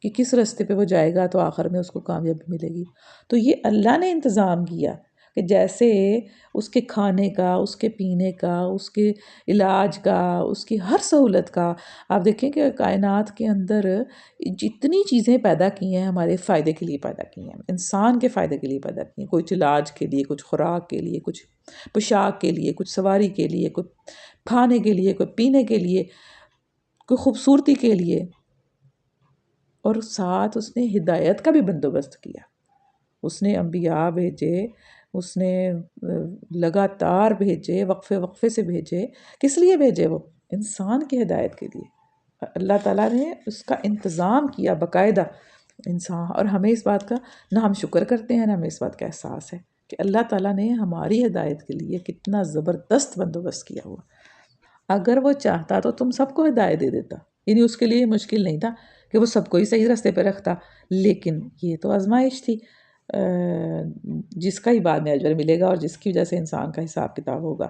کہ کس راستے پہ وہ جائے گا تو آخر میں اس کو کامیابی ملے گی؟ تو یہ اللہ نے انتظام کیا کہ جیسے اس کے کھانے کا، اس کے پینے کا، اس کے علاج کا، اس کی ہر سہولت کا. آپ دیکھیں کہ کائنات کے اندر جتنی چیزیں پیدا کی ہیں ہمارے فائدے کے لیے پیدا کی ہیں، انسان کے فائدے کے لیے پیدا کی ہیں. کچھ علاج کے لیے، کچھ خوراک کے لیے، کچھ پوشاک کے لیے، کچھ سواری کے لیے، کوئی کھانے کے لیے، کوئی پینے کے لیے، کوئی خوبصورتی کے لیے. اور ساتھ اس نے ہدایت کا بھی بندوبست کیا. اس نے انبیاء بھیجے، اس نے لگاتار بھیجے، وقفے وقفے سے بھیجے. کس لیے بھیجے؟ وہ انسان کی ہدایت کے لیے. اللہ تعالیٰ نے اس کا انتظام کیا باقاعدہ انسان. اور ہمیں اس بات کا نہ ہم شکر کرتے ہیں، نہ ہمیں اس بات کا احساس ہے کہ اللہ تعالیٰ نے ہماری ہدایت کے لیے کتنا زبردست بندوبست کیا ہوا. اگر وہ چاہتا تو تم سب کو ہدایت دے دیتا، یعنی اس کے لیے مشکل نہیں تھا کہ وہ سب کو ہی صحیح راستے پہ رکھتا. لیکن یہ تو آزمائش تھی، جس کا ہی بعد میں اجر ملے گا اور جس کی وجہ سے انسان کا حساب کتاب ہوگا.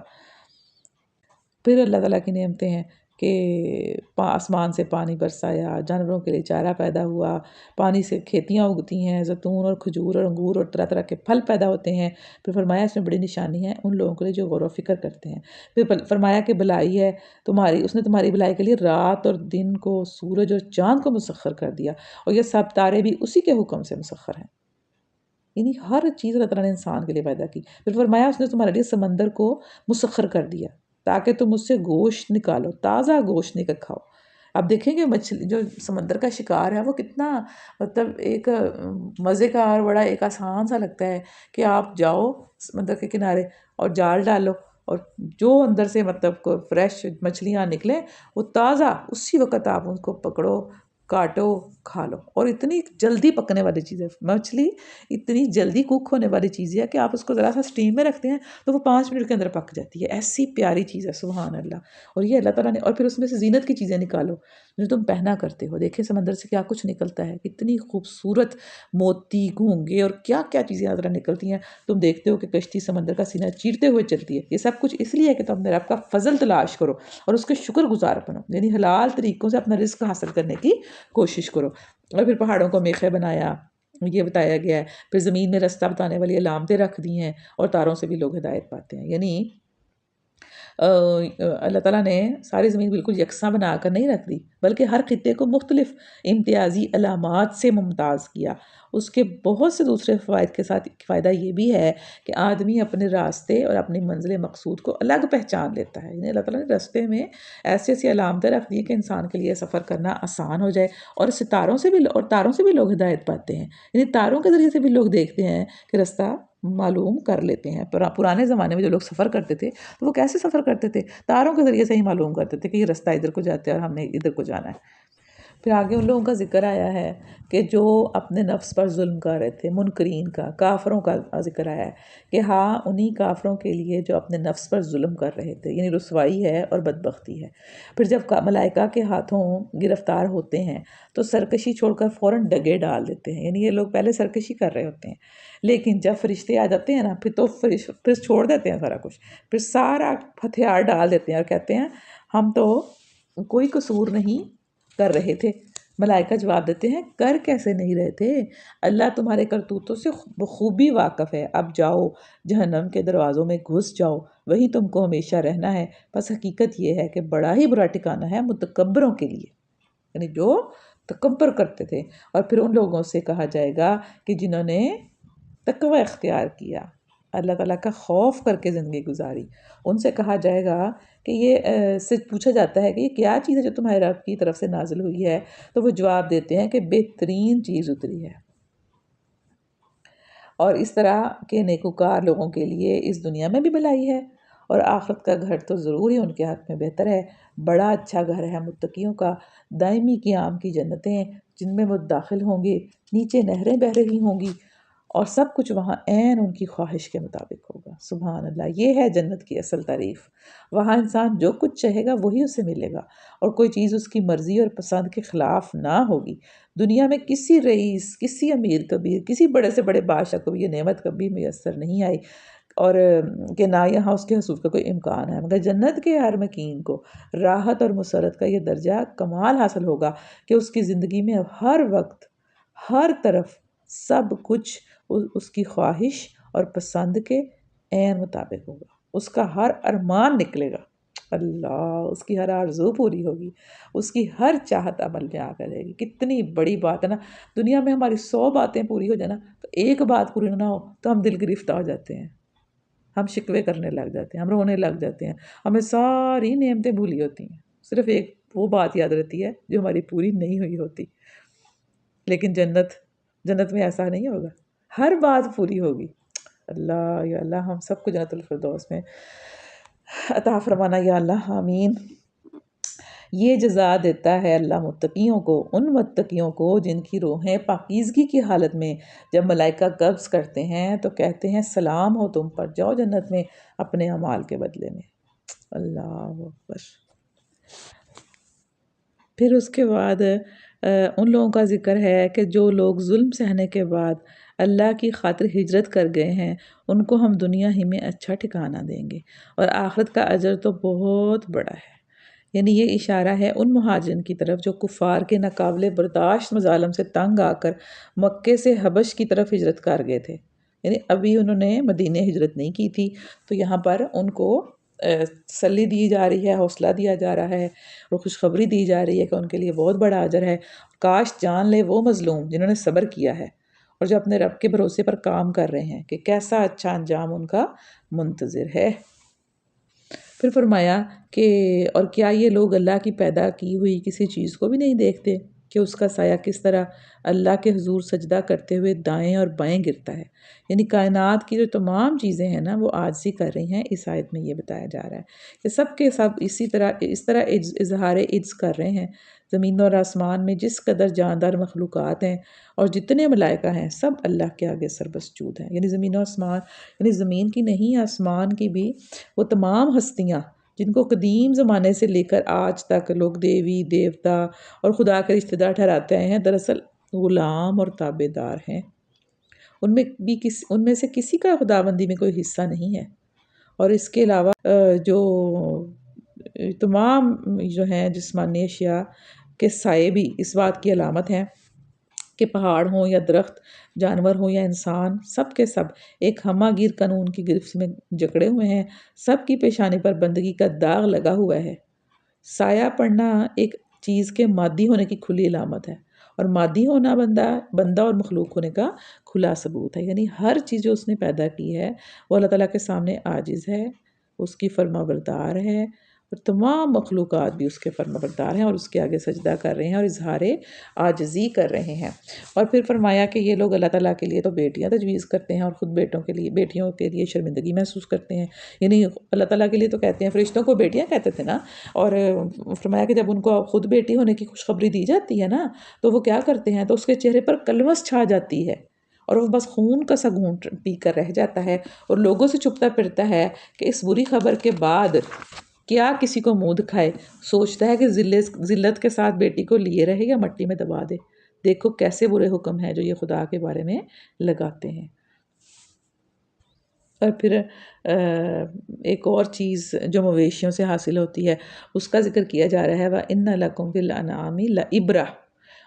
پھر اللہ تعالیٰ کی نعمتیں ہیں کہ آسمان سے پانی برسایا، جانوروں کے لیے چارہ پیدا ہوا، پانی سے کھیتیاں اگتی ہیں، زیتون اور کھجور اور انگور اور طرح طرح کے پھل پیدا ہوتے ہیں. پھر فرمایا اس میں بڑی نشانی ہے ان لوگوں کے لیے جو غور و فکر کرتے ہیں. پھر فرمایا کہ بھلائی ہے تمہاری، اس نے تمہاری بھلائی کے لیے رات اور دن کو، سورج اور چاند کو مسخر کر دیا، اور یہ سب تارے بھی اسی کے حکم سے مسخر ہیں. یعنی ہر چیز اللہ تعالیٰ نے انسان کے لیے پیدا کی. پھر فرمایا اس نے تمہارے لیے سمندر کو مسخر کر دیا تاکہ تم اس سے گوشت نکالو، تازہ گوشت نکل کھاؤ. آپ دیکھیں گے مچھلی جو سمندر کا شکار ہے وہ کتنا مطلب ایک مزے کا اور بڑا ایک آسان سا لگتا ہے کہ آپ جاؤ سمندر کے کنارے اور جال ڈالو، اور جو اندر سے مطلب کو فریش مچھلیاں نکلیں وہ تازہ اسی وقت آپ ان کو پکڑو، کاٹو، کھا لو. اور اتنی جلدی پکنے والی چیز ہے مچھلی، اتنی جلدی کوک ہونے والی چیز ہے کہ آپ اس کو ذرا سا اسٹیم میں رکھتے ہیں تو وہ 5 منٹ کے اندر پک جاتی ہے. ایسی پیاری چیز ہے، سبحان اللہ. اور یہ اللہ تعالیٰ نے، اور پھر اس میں سے زینت کی چیزیں نکالو جو تم پہنا کرتے ہو. دیکھیں سمندر سے کیا کچھ نکلتا ہے، کتنی خوبصورت موتی، گھونگے اور کیا کیا چیزیں اللہ تعالیٰ نکلتی ہیں. تم دیکھتے ہو کہ کشتی سمندر کا سینہ چیرتے ہوئے چلتی ہے. یہ سب کچھ اس لیے ہے کہ تم اپنے رب کا فضل تلاش کرو اور اس کے شکر گزار بنو، یعنی حلال طریقوں سے اپنا رزق حاصل کرنے کی کوشش کرو. اور پھر پہاڑوں کو میخیں بنایا، یہ بتایا گیا ہے. پھر زمین میں رستہ بتانے والی علامتیں رکھ دی ہیں، اور تاروں سے بھی لوگ ہدایت پاتے ہیں. یعنی اللہ تعالیٰ نے ساری زمین بالکل یکساں بنا کر نہیں رکھ دی، بلکہ ہر خطے کو مختلف امتیازی علامات سے ممتاز کیا. اس کے بہت سے دوسرے فوائد کے ساتھ فائدہ یہ بھی ہے کہ آدمی اپنے راستے اور اپنی منزل مقصود کو الگ پہچان لیتا ہے. یعنی اللہ تعالیٰ نے راستے میں ایسی ایسی علامتیں رکھ دی کہ انسان کے لیے سفر کرنا آسان ہو جائے. اور تاروں سے بھی لوگ ہدایت پاتے ہیں. یعنی تاروں کے ذریعے سے بھی لوگ دیکھتے ہیں کہ رستہ معلوم کر لیتے ہیں. پرانے زمانے میں جو لوگ سفر کرتے تھے تو وہ کیسے سفر کرتے تھے؟ تاروں کے ذریعے سے ہی معلوم کرتے تھے کہ یہ رستہ ادھر کو جاتا ہے اور ہم نے ادھر کو جانا ہے. پھر آگے ان لوگوں کا ذکر آیا ہے کہ جو اپنے نفس پر ظلم کر رہے تھے، منکرین کا، کافروں کا ذکر آیا ہے کہ ہاں انہی کافروں کے لیے جو اپنے نفس پر ظلم کر رہے تھے، یعنی رسوائی ہے اور بدبختی ہے۔ پھر جب ملائکہ کے ہاتھوں گرفتار ہوتے ہیں تو سرکشی چھوڑ کر فوراً ڈگے ڈال دیتے ہیں، یعنی یہ لوگ پہلے سرکشی کر رہے ہوتے ہیں، لیکن جب فرشتے آ جاتے ہیں نا پھر چھوڑ دیتے ہیں سارا کچھ، پھر سارا ہتھیار ڈال دیتے ہیں اور کہتے ہیں ہم تو کوئی قصور نہیں کر رہے تھے۔ ملائکہ جواب دیتے ہیں کر کیسے نہیں رہے تھے، اللہ تمہارے کرتوتوں سے بخوبی واقف ہے، اب جاؤ جہنم کے دروازوں میں گھس جاؤ، وہیں تم کو ہمیشہ رہنا ہے، بس حقیقت یہ ہے کہ بڑا ہی برا ٹھکانہ ہے متکبروں کے لیے، یعنی جو تکبر کرتے تھے۔ اور پھر ان لوگوں سے کہا جائے گا کہ جنہوں نے تقوی اختیار کیا، اللہ تعالیٰ کا خوف کر کے زندگی گزاری، ان سے کہا جائے گا کہ یہ سے پوچھا جاتا ہے کہ یہ کیا چیز ہے جو تمہارے رب کی طرف سے نازل ہوئی ہے، تو وہ جواب دیتے ہیں کہ بہترین چیز اتری ہے۔ اور اس طرح کے نیکوکار لوگوں کے لیے اس دنیا میں بھی بھلائی ہے، اور آخرت کا گھر تو ضرور ہی ان کے حق میں بہتر ہے۔ بڑا اچھا گھر ہے متقیوں کا، دائمی قیام کی جنتیں جن میں وہ داخل ہوں گے، نیچے نہریں بہہ رہی ہوں گی، اور سب کچھ وہاں عین ان کی خواہش کے مطابق ہوگا۔ سبحان اللہ، یہ ہے جنت کی اصل تعریف۔ وہاں انسان جو کچھ چاہے گا وہی اسے ملے گا، اور کوئی چیز اس کی مرضی اور پسند کے خلاف نہ ہوگی۔ دنیا میں کسی رئیس، کسی امیر کبیر، کسی بڑے سے بڑے بادشاہ کو بھی یہ نعمت کبھی میسر نہیں آئی، اور کہ نہ یہاں اس کے حصول کا کوئی امکان ہے، مگر جنت کے ہر مکین کو راحت اور مسرت کا یہ درجہ کمال حاصل ہوگا کہ اس کی زندگی میں ہر وقت ہر طرف سب کچھ اس کی خواہش اور پسند کے عین مطابق ہوگا، اس کا ہر ارمان نکلے گا، اللہ، اس کی ہر آرزو پوری ہوگی، اس کی ہر چاہت عمل میں آ کر رہے گی۔ کتنی بڑی بات ہے نا، دنیا میں ہماری 100 باتیں پوری ہو جائیں نا، تو ایک بات پوری نہ ہو تو ہم دل گرفتہ ہو جاتے ہیں، ہم شکوے کرنے لگ جاتے ہیں، ہم رونے لگ جاتے ہیں، ہمیں ساری نعمتیں بھولی ہوتی ہیں، صرف ایک وہ بات یاد رہتی ہے جو ہماری پوری نہیں ہوئی ہوتی۔ لیکن جنت میں ایسا نہیں ہوگا، ہر بات پوری ہوگی۔ اللہ، یا اللہ ہم سب کو جنت الفردوس میں عطا فرمانا یا اللہ، آمین۔ یہ جزا دیتا ہے اللہ متقیوں کو، ان متقیوں کو جن کی روحیں پاکیزگی کی حالت میں جب ملائکہ قبض کرتے ہیں تو کہتے ہیں سلام ہو تم پر، جاؤ جنت میں اپنے اعمال کے بدلے میں۔ اللہ اکبر۔ پھر اس کے بعد ان لوگوں کا ذکر ہے کہ جو لوگ ظلم سہنے کے بعد اللہ کی خاطر ہجرت کر گئے ہیں، ان کو ہم دنیا ہی میں اچھا ٹھکانہ دیں گے، اور آخرت کا اجر تو بہت بڑا ہے۔ یعنی یہ اشارہ ہے ان مہاجرین کی طرف جو کفار کے ناقابل برداشت مظالم سے تنگ آ کر مکے سے حبش کی طرف ہجرت کر گئے تھے، یعنی ابھی انہوں نے مدینہ ہجرت نہیں کی تھی، تو یہاں پر ان کو تسلی دی جا رہی ہے، حوصلہ دیا جا رہا ہے، اور خوشخبری دی جا رہی ہے کہ ان کے لیے بہت بڑا اجر ہے۔ کاش جان لے وہ مظلوم جنہوں نے صبر کیا ہے اور جو اپنے رب کے بھروسے پر کام کر رہے ہیں، کہ کیسا اچھا انجام ان کا منتظر ہے۔ پھر فرمایا کہ اور کیا یہ لوگ اللہ کی پیدا کی ہوئی کسی چیز کو بھی نہیں دیکھتے کہ اس کا سایہ کس طرح اللہ کے حضور سجدہ کرتے ہوئے دائیں اور بائیں گرتا ہے، یعنی کائنات کی جو تمام چیزیں ہیں نا وہ عاجزی کر رہی ہیں۔ اس آیت میں یہ بتایا جا رہا ہے کہ سب کے سب اس طرح اظہار عجز کر رہے ہیں۔ زمین اور آسمان میں جس قدر جاندار مخلوقات ہیں اور جتنے ملائکہ ہیں، سب اللہ کے آگے سربسجود ہیں، یعنی زمین و آسمان، یعنی زمین کی نہیں آسمان کی بھی وہ تمام ہستیاں جن کو قدیم زمانے سے لے کر آج تک لوگ دیوی دیوتا اور خدا کے رشتہ دار ٹھہراتے آئے ہیں، دراصل غلام اور تابع دار ہیں۔ ان میں سے کسی کا خداوندی میں کوئی حصہ نہیں ہے، اور اس کے علاوہ جو تمام جو ہیں جسمانی اشیاء کے سائے بھی اس بات کی علامت ہیں کہ پہاڑ ہوں یا درخت، جانور ہوں یا انسان، سب کے سب ایک ہمہ گیر قانون کی گرفت میں جکڑے ہوئے ہیں، سب کی پیشانی پر بندگی کا داغ لگا ہوا ہے۔ سایہ پڑنا ایک چیز کے مادی ہونے کی کھلی علامت ہے، اور مادی ہونا بندہ اور مخلوق ہونے کا کھلا ثبوت ہے، یعنی ہر چیز جو اس نے پیدا کی ہے وہ اللہ تعالیٰ کے سامنے عاجز ہے، اس کی فرما بردار ہے، اور تمام مخلوقات بھی اس کے فرما بردار ہیں اور اس کے آگے سجدہ کر رہے ہیں اور اظہار عاجزی کر رہے ہیں۔ اور پھر فرمایا کہ یہ لوگ اللہ تعالیٰ کے لیے تو بیٹیاں تجویز کرتے ہیں اور خود بیٹیوں کے لیے شرمندگی محسوس کرتے ہیں، یعنی اللہ تعالیٰ کے لیے تو کہتے ہیں، فرشتوں کو بیٹیاں کہتے تھے نا، اور فرمایا کہ جب ان کو خود بیٹی ہونے کی خوشخبری دی جاتی ہے نا تو وہ کیا کرتے ہیں، تو اس کے چہرے پر کلوس چھا جاتی ہے اور وہ بس خون کا سا گھونٹ پی کر رہ جاتا ہے اور لوگوں سے چھپتا پھرتا ہے کہ اس بری خبر کے بعد کیا کسی کو منہ دکھائے، سوچتا ہے کہ ذلت کے ساتھ بیٹی کو لیے رہے یا مٹی میں دبا دے۔ دیکھو کیسے برے حکم ہیں جو یہ خدا کے بارے میں لگاتے ہیں۔ اور پھر ایک اور چیز جو مویشیوں سے حاصل ہوتی ہے اس کا ذکر کیا جا رہا ہے، وَإِنَّ لَكُمْ فِي الْأَنْعَامِ لَعِبْرَةً،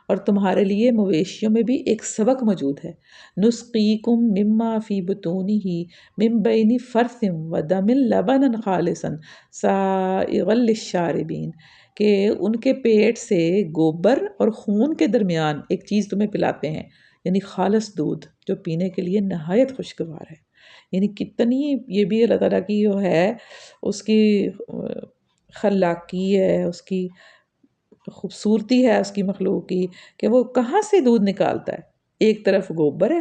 اور تمہارے لیے مویشیوں میں بھی ایک سبق موجود ہے۔ نُسْقِيكُم مِّمَّا فِي بُطُونِهِ مِن بَيْنِ فَرْثٍ وَدَمٍ لَبَنًا خَالِصًا سَائِغًا لِلشَّارِبِينَ، کہ ان کے پیٹ سے گوبر اور خون کے درمیان ایک چیز تمہیں پلاتے ہیں، یعنی خالص دودھ جو پینے کے لیے نہایت خوشگوار ہے۔ یعنی کتنی یہ بھی اللہ تعالیٰ کی جو ہے اس کی خلاقی ہے، اس کی خوبصورتی ہے اس کی مخلوق کی، کہ وہ کہاں سے دودھ نکالتا ہے۔ ایک طرف گوبر ہے،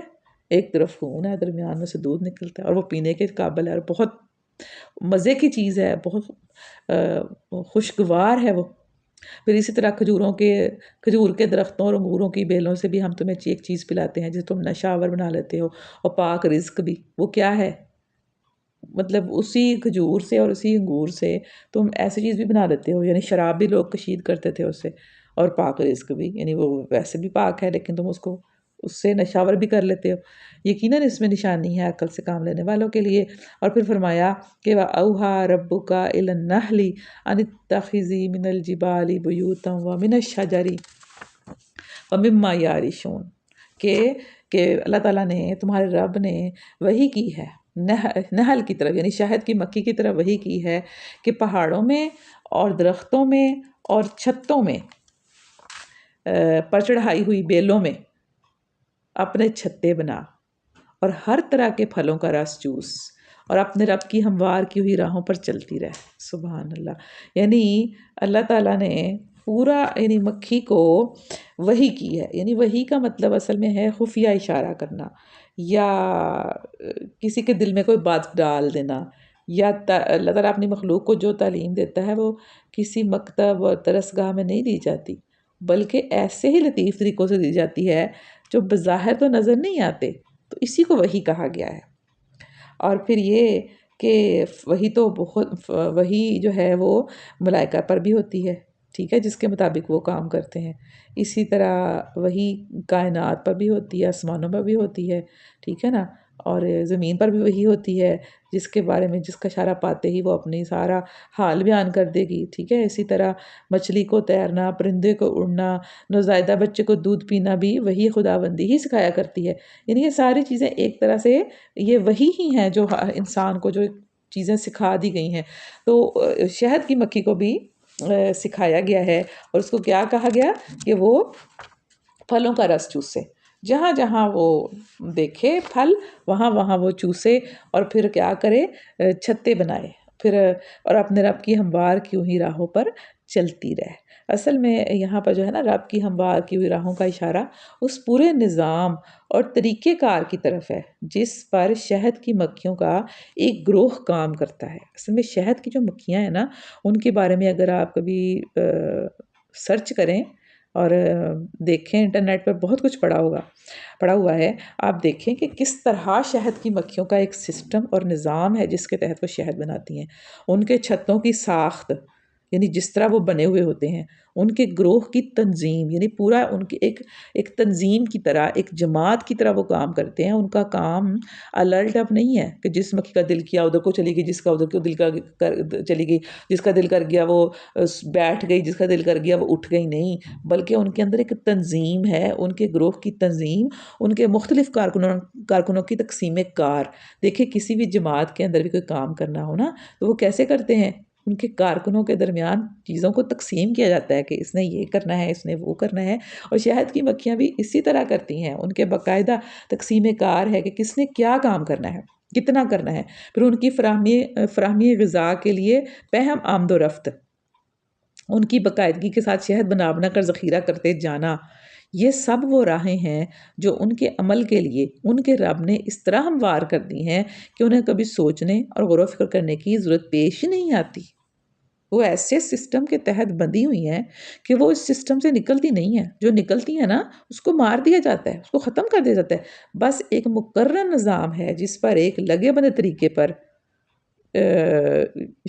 ایک طرف خون ہے، درمیان میں سے دودھ نکلتا ہے اور وہ پینے کے قابل ہے اور بہت مزے کی چیز ہے، بہت خوشگوار ہے وہ۔ پھر اسی طرح کھجور کے درختوں اور انگوروں کی بیلوں سے بھی ہم تمہیں ایک چیز پلاتے ہیں جسے تم نشہ آور بنا لیتے ہو، اور پاک رزق بھی، وہ کیا ہے؟ مطلب اسی کھجور سے اور اسی انگور سے تم ایسی چیز بھی بنا لیتے ہو، یعنی شراب بھی لوگ کشید کرتے تھے اس سے، اور پاک رزق بھی، یعنی وہ ویسے بھی پاک ہے لیکن تم اس سے نشاور بھی کر لیتے ہو۔ یقیناً اس میں نشانی ہے عقل سے کام لینے والوں کے لیے۔ اور پھر فرمایا کہ وَأَوْحَىٰ رَبُّكَ إِلَى النَّحْلِ أَنِ اتَّخِذِي مِنَ الْجِبَالِ بُيُوتًا وَمِنَ الشَّجَرِ وَمِمَّا يَعْرِشُونَ، کہ اللہ تعالیٰ نے، تمہارے رب نے وحی کی ہے نحل کی طرف، یعنی شہد کی مکھی کی طرف وحی کی ہے کہ پہاڑوں میں اور درختوں میں اور چھتوں میں پر چڑھائی ہوئی بیلوں میں اپنے چھتے بنا اور ہر طرح کے پھلوں کا رس چوس اور اپنے رب کی ہموار کی ہوئی راہوں پر چلتی رہ۔ سبحان اللہ۔ یعنی اللہ تعالیٰ نے پورا، یعنی مکھی کو وحی کی ہے، یعنی وحی کا مطلب اصل میں ہے خفیہ اشارہ کرنا، یا کسی کے دل میں کوئی بات ڈال دینا، یا اللہ تعالیٰ اپنی مخلوق کو جو تعلیم دیتا ہے وہ کسی مکتب اور درسگاہ میں نہیں دی جاتی، بلکہ ایسے ہی لطیف طریقوں سے دی جاتی ہے جو بظاہر تو نظر نہیں آتے، تو اسی کو وحی کہا گیا ہے۔ اور پھر یہ کہ وحی جو ہے وہ ملائکہ پر بھی ہوتی ہے، ٹھیک ہے، جس کے مطابق وہ کام کرتے ہیں۔ اسی طرح وحی کائنات پر بھی ہوتی ہے، آسمانوں پر بھی ہوتی ہے، ٹھیک ہے نا، اور زمین پر بھی وحی ہوتی ہے، جس کے بارے میں جس کا اشارہ پاتے ہی وہ اپنی سارا حال بیان کر دے گی، ٹھیک ہے۔ اسی طرح مچھلی کو تیرنا، پرندے کو اڑنا، نوزائیدہ بچے کو دودھ پینا بھی وحی خداوندی ہی سکھایا کرتی ہے۔ یعنی یہ ساری چیزیں ایک طرح سے یہ وحی ہی ہیں جو انسان کو جو چیزیں سکھا دی گئی ہیں۔ تو شہد کی مکھی کو بھی سکھایا گیا ہے، اور اس کو کیا کہا گیا کہ وہ پھلوں کا رس چوسے، جہاں جہاں وہ دیکھے پھل وہاں وہاں وہ چوسے، اور پھر کیا کرے، چھتے بنائے، پھر اور اپنے رب کی ہموار کی ہوئی راہوں پر چلتی رہے۔ اصل میں یہاں پر جو ہے نا رب کی ہموار کی ہوئی راہوں کا اشارہ اس پورے نظام اور طریقہ کار کی طرف ہے جس پر شہد کی مکھیوں کا ایک گروہ کام کرتا ہے۔ اصل میں شہد کی جو مکھیاں ہیں نا، ان کے بارے میں اگر آپ کبھی سرچ کریں اور دیکھیں، انٹرنیٹ پر بہت کچھ پڑا ہوا ہے، آپ دیکھیں کہ کس طرح شہد کی مکھیوں کا ایک سسٹم اور نظام ہے جس کے تحت وہ شہد بناتی ہیں۔ ان کے چھتوں کی ساخت، یعنی جس طرح وہ بنے ہوئے ہوتے ہیں، ان کے گروہ کی تنظیم، یعنی پورا ان کی ایک تنظیم کی طرح، ایک جماعت کی طرح وہ کام کرتے ہیں۔ ان کا کام الرٹ اپ نہیں ہے کہ جس مکھی کا دل کیا ادھر کو چلی گئی، جس کا ادھر کو دل کا چلی گئی، جس کا دل کر گیا وہ بیٹھ گئی، جس کا دل کر گیا وہ اٹھ گئی، نہیں، بلکہ ان کے اندر ایک تنظیم ہے، ان کے گروہ کی تنظیم، ان کے مختلف کارکنوں کی تقسیم کار۔ دیکھیں کسی بھی جماعت کے اندر بھی کوئی کام کرنا ہو نا تو وہ کیسے کرتے ہیں، ان کے کارکنوں کے درمیان چیزوں کو تقسیم کیا جاتا ہے کہ اس نے یہ کرنا ہے، اس نے وہ کرنا ہے، اور شہد کی مکھیاں بھی اسی طرح کرتی ہیں، ان کے باقاعدہ تقسیم کار ہے کہ کس نے کیا کام کرنا ہے، کتنا کرنا ہے، پھر ان کی فراہمی غذا کے لیے پہم آمد و رفت، ان کی باقاعدگی کے ساتھ شہد بنا کر ذخیرہ کرتے جانا، یہ سب وہ راہیں ہیں جو ان کے عمل کے لیے ان کے رب نے اس طرح ہموار کر دی ہیں کہ انہیں کبھی سوچنے اور غور و فکر کرنے کی ضرورت پیش ہی نہیں آتی۔ وہ ایسے سسٹم کے تحت بندھی ہوئی ہیں کہ وہ اس سسٹم سے نکلتی نہیں ہیں، جو نکلتی ہیں نا اس کو مار دیا جاتا ہے، اس کو ختم کر دیا جاتا ہے۔ بس ایک مقرر نظام ہے جس پر ایک لگے بندے طریقے پر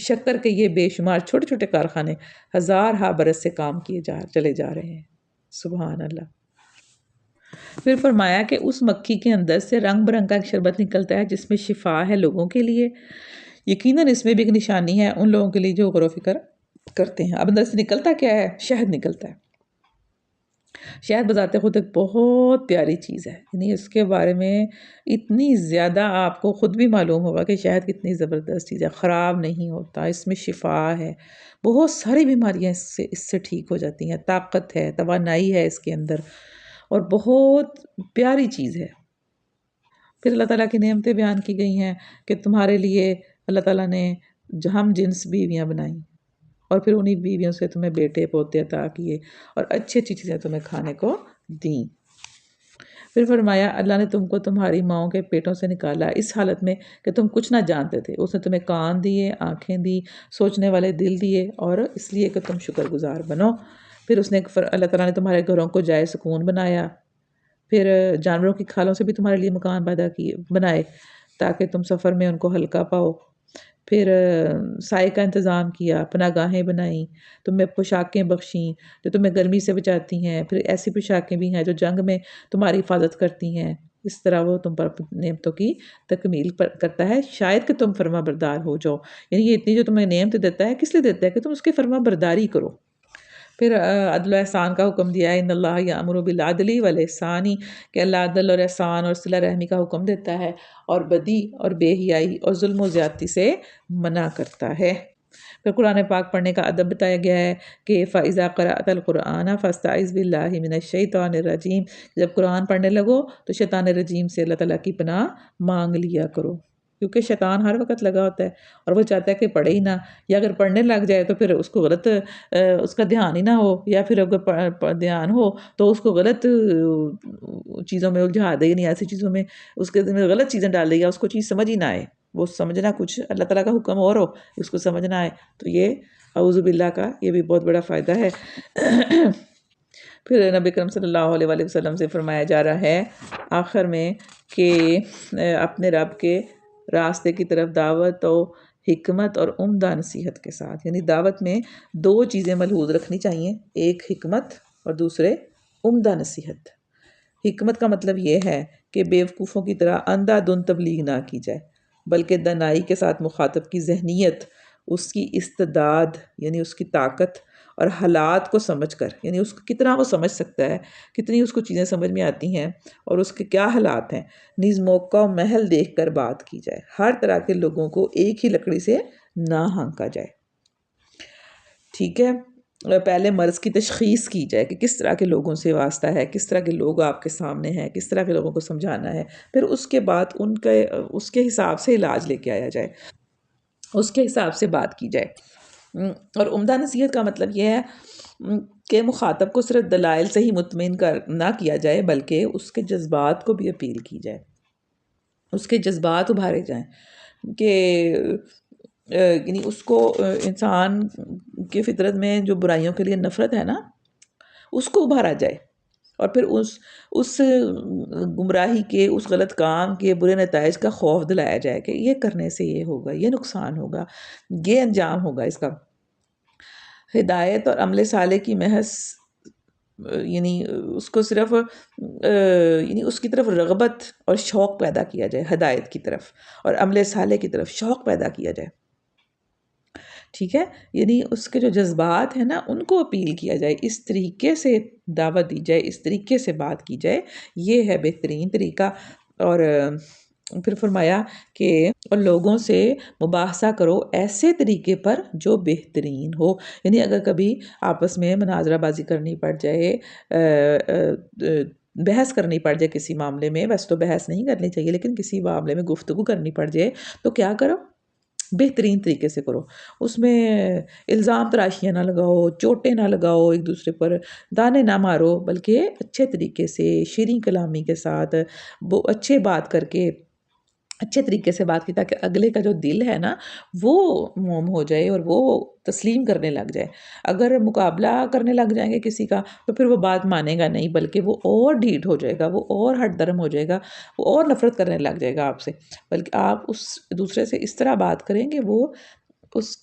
شکر کے یہ بے شمار چھوٹے چھوٹے کارخانے ہزار ہا برس سے کام کیے چلے جا رہے ہیں۔ سبحان اللہ۔ پھر فرمایا کہ اس مکھی کے اندر سے رنگ برنگ کا ایک شربت نکلتا ہے جس میں شفا ہے لوگوں کے لیے، یقیناً اس میں بھی ایک نشانی ہے ان لوگوں کے لیے جو غور و فکر کرتے ہیں۔ اب اندر سے نکلتا کیا ہے؟ شہد نکلتا ہے۔ شہد بذات خود ایک بہت پیاری چیز ہے، یعنی اس کے بارے میں اتنی زیادہ آپ کو خود بھی معلوم ہوگا کہ شہد کتنی زبردست چیز ہے، خراب نہیں ہوتا، اس میں شفا ہے، بہت ساری بیماریاں اس سے ٹھیک ہو جاتی ہیں، طاقت ہے، توانائی ہے اس کے اندر، اور بہت پیاری چیز ہے۔ پھر اللہ تعالیٰ کی نعمتیں بیان کی گئی ہیں کہ تمہارے لیے اللہ تعالیٰ نے ہم جنس بیویاں بنائیں، اور پھر انہی بیویوں سے تمہیں بیٹے پوتے عطا کیے، اور اچھی اچھی چیزیں تمہیں کھانے کو دیں۔ پھر فرمایا اللہ نے تم کو تمہاری ماؤں کے پیٹوں سے نکالا اس حالت میں کہ تم کچھ نہ جانتے تھے، اس نے تمہیں کان دیے، آنکھیں دی، سوچنے والے دل دیے، اور اس لیے کہ تم شکر گزار بنو۔ پھر اللہ تعالیٰ نے تمہارے گھروں کو جائے سکون بنایا، پھر جانوروں کی کھالوں سے بھی تمہارے لیے مکان بنائے تاکہ تم سفر میں ان کو ہلکا پاؤ، پھر سائے کا انتظام کیا، پناہ گاہیں بنائیں، تمہیں پوشاکیں بخشیں جو تمہیں گرمی سے بچاتی ہیں، پھر ایسی پوشاکیں بھی ہیں جو جنگ میں تمہاری حفاظت کرتی ہیں، اس طرح وہ تم پر نعمتوں کی تکمیل کرتا ہے شاید کہ تم فرما بردار ہو جاؤ۔ یعنی یہ اتنی جو تمہیں نعمت دیتا ہے کس لیے دیتا ہے؟ کہ تم اس کی فرما برداری کرو۔ پھر عدل و احسان کا حکم دیا ہے، ان اللہ یامر بالعدل والاحسان، کہ اللہ عدل اور احسان اور صلہ رحمی کا حکم دیتا ہے، اور بدی اور بے حیائی اور ظلم و زیادتی سے منع کرتا ہے۔ پھر قرآن پاک پڑھنے کا ادب بتایا گیا ہے کہ فَإِذَا قَرَأْتَ الْقُرْآنَ فَاسْتَعِذْ بِاللَّهِ مِنَ الشَّيْطَانِ الرَّجِيمِ، جب قرآن پڑھنے لگو تو شیطان رجیم سے اللہ تعالیٰ کی پناہ مانگ لیا کرو، کیونکہ شیطان ہر وقت لگا ہوتا ہے اور وہ چاہتا ہے کہ پڑھے ہی نہ، یا اگر پڑھنے لگ جائے تو پھر اس کو غلط اس کا دھیان ہی نہ ہو، یا پھر اگر دھیان ہو تو اس کو غلط چیزوں میں الجھا دے، یعنی ایسی چیزوں میں اس کے دل میں غلط چیزیں ڈال دے، یا اس کو چیز سمجھ ہی نہ آئے، وہ سمجھنا کچھ اللہ تعالیٰ کا حکم اور ہو اس کو سمجھنا آئے، تو یہ اعوذ باللہ کا یہ بھی بہت بڑا فائدہ ہے۔ پھر نبی کرم صلی اللہ علیہ وآلہ وسلم سے فرمایا جا رہا ہے آخر میں کہ اپنے رب کے راستے کی طرف دعوت و حکمت اور عمدہ نصیحت کے ساتھ، یعنی دعوت میں دو چیزیں ملحوظ رکھنی چاہیے، ایک حکمت اور دوسرے عمدہ نصیحت۔ حکمت کا مطلب یہ ہے کہ بیوقوفوں کی طرح اندھا دھند تبلیغ نہ کی جائے، بلکہ دانائی کے ساتھ مخاطب کی ذہنیت، اس کی استعداد یعنی اس کی طاقت، اور حالات کو سمجھ کر، یعنی اس کو کتنا وہ سمجھ سکتا ہے، کتنی اس کو چیزیں سمجھ میں آتی ہیں اور اس کے کیا حالات ہیں، نیز موقع و محل دیکھ کر بات کی جائے، ہر طرح کے لوگوں کو ایک ہی لکڑی سے نہ ہانکا جائے۔ ٹھیک ہے، پہلے مرض کی تشخیص کی جائے کہ کس طرح کے لوگوں سے واسطہ ہے، کس طرح کے لوگ آپ کے سامنے ہیں، کس طرح کے لوگوں کو سمجھانا ہے، پھر اس کے بعد اس کے حساب سے علاج لے کے آیا جائے، اس کے حساب سے بات کی جائے۔ اور عمدہ نصیحت کا مطلب یہ ہے کہ مخاطب کو صرف دلائل سے ہی مطمئن نہ کیا جائے، بلکہ اس کے جذبات کو بھی اپیل کی جائے، اس کے جذبات ابھارے جائیں، کہ یعنی اس کو انسان کی فطرت میں جو برائیوں کے لیے نفرت ہے نا اس کو ابھارا جائے، اور پھر اس گمراہی کے، اس غلط کام کے برے نتائج کا خوف دلایا جائے کہ یہ کرنے سے یہ ہوگا، یہ نقصان ہوگا، یہ انجام ہوگا اس کا۔ ہدایت اور عمل صالح کی محض یعنی اس کو صرف یعنی اس کی طرف رغبت اور شوق پیدا کیا جائے، ہدایت کی طرف اور عمل صالح کی طرف شوق پیدا کیا جائے، ٹھیک ہے، یعنی اس کے جو جذبات ہیں نا ان کو اپیل کیا جائے، اس طریقے سے دعوت دی جائے، اس طریقے سے بات کی جائے، یہ ہے بہترین طریقہ۔ اور پھر فرمایا کہ اور لوگوں سے مباحثہ کرو ایسے طریقے پر جو بہترین ہو، یعنی اگر کبھی آپس میں مناظرہ بازی کرنی پڑ جائے، بحث کرنی پڑ جائے کسی معاملے میں، ویسے تو بحث نہیں کرنی چاہیے لیکن کسی معاملے میں گفتگو کرنی پڑ جائے تو کیا کرو، بہترین طریقے سے کرو، اس میں الزام تراشیاں نہ لگاؤ، چوٹیں نہ لگاؤ، ایک دوسرے پر دانے نہ مارو، بلکہ اچھے طریقے سے شیریں کلامی کے ساتھ وہ اچھے بات کر کے اچھے طریقے سے بات کی، تاکہ اگلے کا جو دل ہے نا وہ موم ہو جائے اور وہ تسلیم کرنے لگ جائے۔ اگر مقابلہ کرنے لگ جائیں گے کسی کا تو پھر وہ بات مانے گا نہیں، بلکہ وہ اور ڈھیٹ ہو جائے گا، وہ اور ہٹ درم ہو جائے گا، وہ اور نفرت کرنے لگ جائے گا آپ سے۔ بلکہ آپ اس دوسرے سے اس طرح بات کریں کہ وہ اس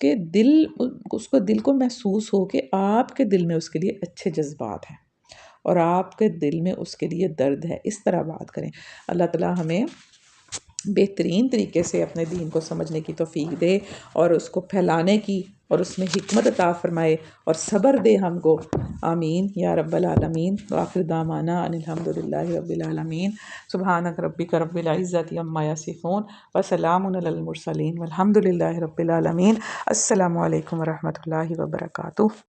کو دل کو محسوس ہو کہ آپ کے دل میں اس کے لیے اچھے جذبات ہیں اور آپ کے دل میں اس کے لیے درد ہے، اس طرح بات کریں۔ اللہ تعالیٰ ہمیں بہترین طریقے سے اپنے دین کو سمجھنے کی توفیق دے اور اس کو پھیلانے کی اور اس میں حکمت عطا فرمائے اور صبر دے ہم کو، آمین یا رب العالمین۔ وآخر دعوانا ان الحمد للہ رب العالمین۔ سبحانک ربک رب العزۃ عما یصفون وسلام علی المرسلین والحمد للہ رب العالمین۔ السلام علیکم ورحمۃ اللہ وبرکاتہ۔